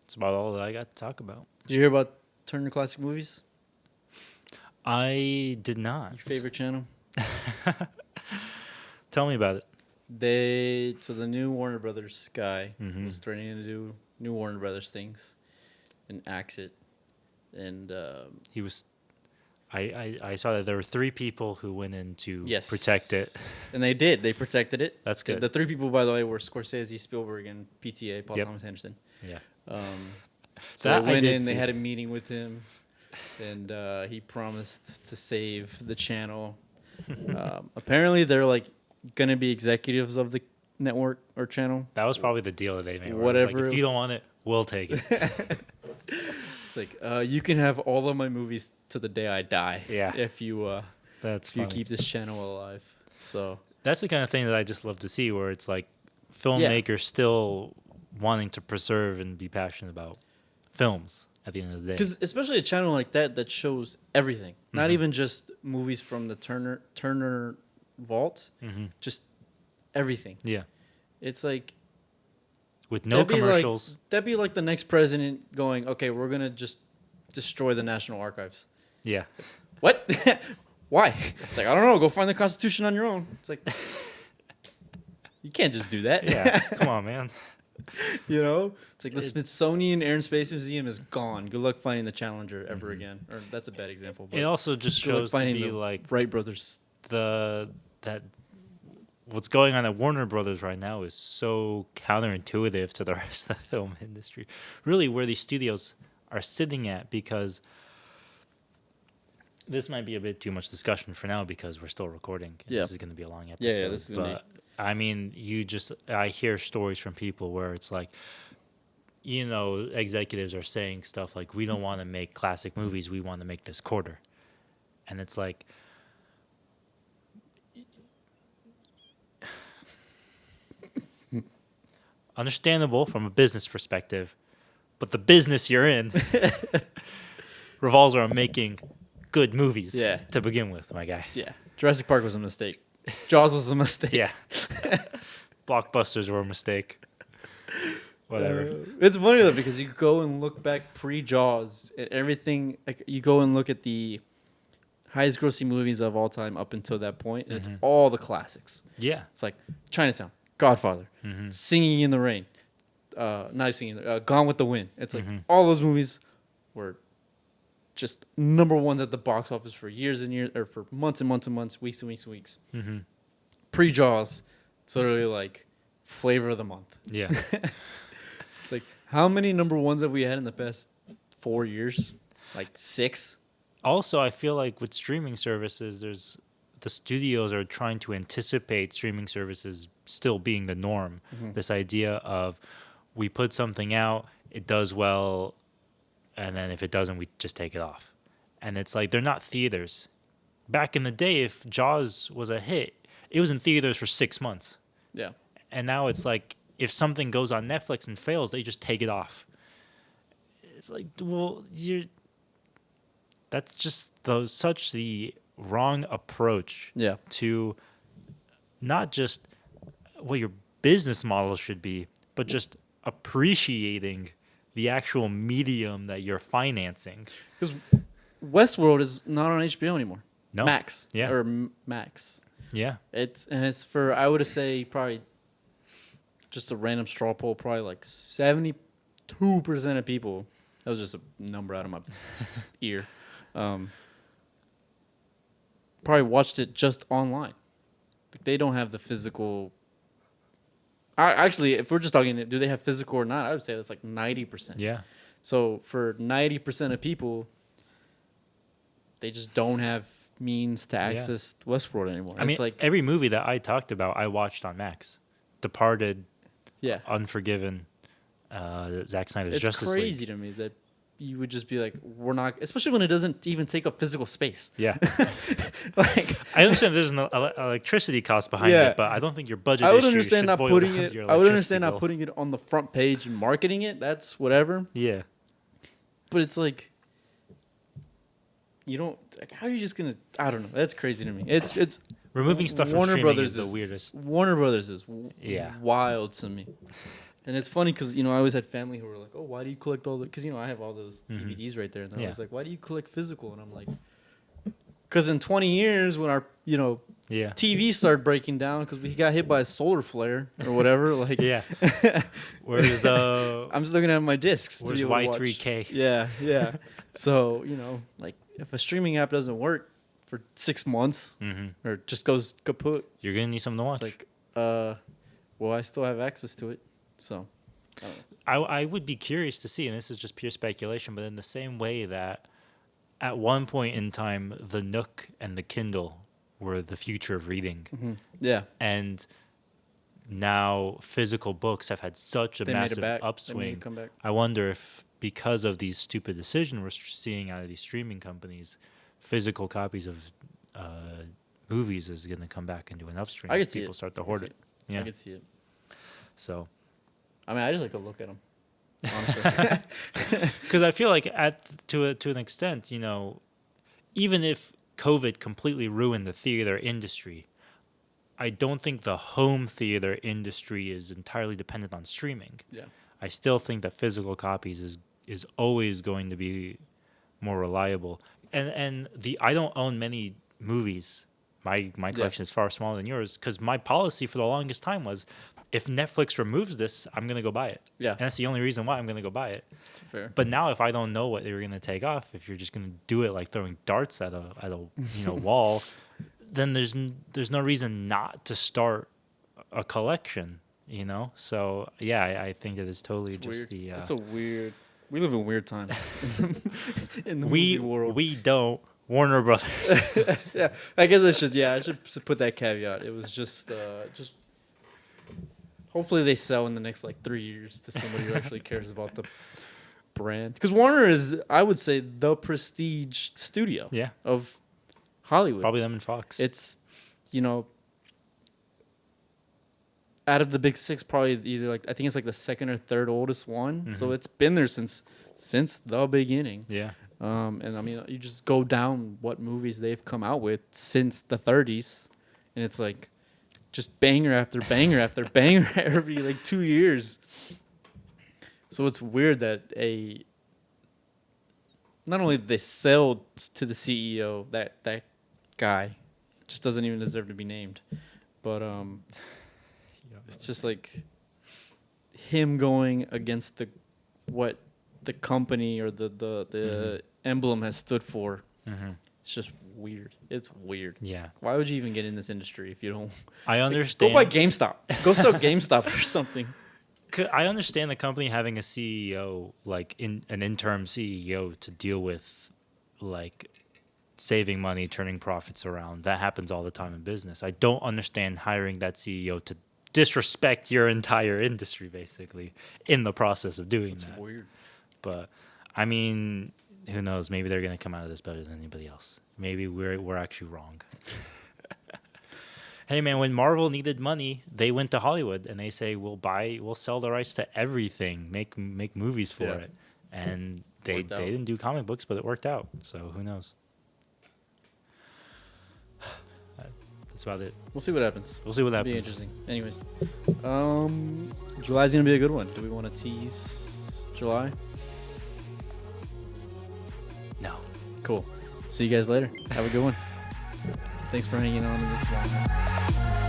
It's about all that I got to talk about. did you hear about Turner Classic Movies? I did not. Your favorite channel? Tell me about it. The new Warner Brothers guy Mhm. was threatening to do new Warner Brothers things and axe it. And He was. I saw that there were 3 people who went in to yes, protect it. and they did. They protected it. That's good. The 3 people, by the way, were Scorsese, Spielberg, and PTA, Paul Yep. Thomas Anderson. Yeah. So That they I went did in. They see. had a meeting with him, and he promised to save the channel. Apparently, they're like going to be executives of the network or channel. That was probably the deal that they made. Where it was like, Whatever. if you don't want it, we'll take it. It's like you can have all of my movies to the day I die. Yeah. If you That's if you funny. keep this channel alive. So That's the kind of thing that I just love to see, where it's like filmmakers still wanting to preserve and be passionate about films at the end of the day. because especially a channel like that shows everything, not Mhm. even just movies from the Turner vault, Mm-hmm. just everything. Yeah. It's like With no commercials. That'd be like the next president going, okay, we're gonna just destroy the National Archives. Yeah. What? Why? It's like, I don't know. Go find the Constitution on your own. It's like you can't just do that. Yeah. Come on, man. You know, it's like the Smithsonian Air and Space Museum is gone. Good luck finding the Challenger ever again. Or that's a bad example. But It also just good luck shows to finding be the like Wright brothers. that what's going on at Warner Brothers right now is so counterintuitive to the rest of the film industry. Really, where these studios are sitting at, because this might be a bit too much discussion for now because we're still recording. And Yeah. This is going to be a long Yeah, episode. this is gonna but I mean, I hear stories from people where it's like, executives are saying stuff like, we don't want to make classic movies. We want to make this quarter. And it's like, understandable from a business perspective, but the business you're in revolves around making good movies to begin with, my guy. Yeah. Jurassic Park was a mistake. Jaws was a mistake. Yeah. Blockbusters were a mistake. Whatever. It's funny though because you go and look back pre-Jaws and everything. Like you go and look at the highest grossing movies of all time up until that point, and it's all the classics. Yeah. It's like Chinatown, Godfather, Mm-hmm. Singing in the Rain, not Singing, Gone with the Wind. It's like Mm-hmm. all those movies were just number ones at the box office for years and years, or for months and months and months, weeks and weeks and weeks. Mm-hmm. Pre-Jaws, it's literally like flavor of the month. Yeah. It's like, how many number ones have we had in the past 4 years? Like 6? Also, I feel like with streaming services, the studios are trying to anticipate streaming services still being the norm. Mm-hmm. This idea of we put something out, it does well, and then if it doesn't, we just take it off. And it's like, they're not theaters. Back in the day, if Jaws was a hit, it was in theaters for 6 months. Yeah. And now it's like, if something goes on Netflix and fails, they just take it off. It's like, well, that's just such the wrong approach Yeah. to not just what your business model should be, but just appreciating the actual medium that you're financing. Because Westworld is not on HBO anymore. No. Max. Yeah. Or Max. Yeah. It's for, I would say, probably just a random straw poll, probably like 72% of people. That was just a number out of my ear. Probably watched it just online. Like, they don't have the physical. Actually, if we're just talking, do they have physical or not? I would say that's like 90%. Yeah. So for 90% of people, they just don't have means to access Westworld anymore. I mean, it's like, every movie that I talked about, I watched on Max. Departed, yeah, Unforgiven, Zack Snyder's it's Justice crazy League. to me that you would just be like, we're not, especially when it doesn't even take up physical space. Yeah. Like, I understand there's an electricity cost behind Yeah. it, but I don't think your budget I would issue understand should not boil putting down it. to your I would electricity understand not bill. putting it on the front page and marketing it. That's whatever. Yeah. But it's like, you don't. Like, how are you just gonna? I don't know. That's crazy to me. It's Removing stuff from streaming is the weirdest. Warner Brothers is Yeah. wild to me. And it's funny because, I always had family who were like, oh, why do you collect all the... Because, I have all those DVDs right there. And they're Yeah. always like, why do you collect physical? And I'm like... Because in 20 years, when our, Yeah. TV started breaking down because we got hit by a solar flare or whatever, like... Yeah. Where's I'm just looking at my discs to where's be able to watch. Y3K? Yeah. So, like, if a streaming app doesn't work for 6 months or just goes kaput, You're gonna need something to watch. it's like, well, I still have access to it. So, I don't know. I would be curious to see, and this is just pure speculation, but in the same way that at one point in time, the Nook and the Kindle were the future of reading. Yeah. And now physical books have had such a They made it massive back. They made upswing. it come back. I wonder if because of these stupid decisions we're seeing out of these streaming companies, physical copies of movies is going to come back into an upstream I as could see people it. start to I could hoard see it. I Yeah. could see it. So, I mean, I just like to look at them, honestly. because I feel like to an extent, even if COVID completely ruined the theater industry, I don't think the home theater industry is entirely dependent on streaming. Yeah. I still think that physical copies is always going to be more reliable. And I don't own many movies. My collection is far smaller than yours because my policy for the longest time was, if Netflix removes this, I'm gonna go buy it. Yeah. And that's the only reason why I'm gonna go buy it. It's fair. But now, if I don't know what they were gonna take off, if you're just gonna do it like throwing darts at a wall, then there's no reason not to start a collection. So yeah, I think that is totally It's just weird. the. It's a weird. We live in weird times in the movie world. We don't. Warner Brothers. Yeah, I guess I should put that caveat. It was just hopefully they sell in the next 3 years to somebody who actually cares about the brand. Because Warner is, I would say, the prestige studio Yeah. of Hollywood. Probably them and Fox. It's, out of the big six, probably either I think it's the second or third oldest one. So it's been there since the beginning. Yeah. And I mean, you just go down what movies they've come out with since the 30s, and it's just banger after banger after banger every 2 years. So it's weird that not only did they sell to the CEO, that guy just doesn't even deserve to be named, but it's just him going against what the company or the emblem has stood for. It's just weird. It's weird. Yeah. Why would you even get in this industry if you don't? I understand. Go buy GameStop. Go sell GameStop or something. I understand the company having a CEO, an interim CEO, to deal with saving money, turning profits around. That happens all the time in business. I don't understand hiring that CEO to disrespect your entire industry, basically, in the process of doing that. It's weird. But I mean, who knows? Maybe they're gonna come out of this better than anybody else. Maybe we're actually wrong. Hey man, when Marvel needed money, they went to Hollywood and they say we'll sell the rights to everything, make movies for it, and they didn't do comic books, but it worked out. So who knows? That's about it. We'll see what happens. We'll see what Be happens. interesting. Anyways, July's gonna be a good one. Do we want to tease July? No. Cool. See you guys later. Have a good one. Thanks for hanging on to this long.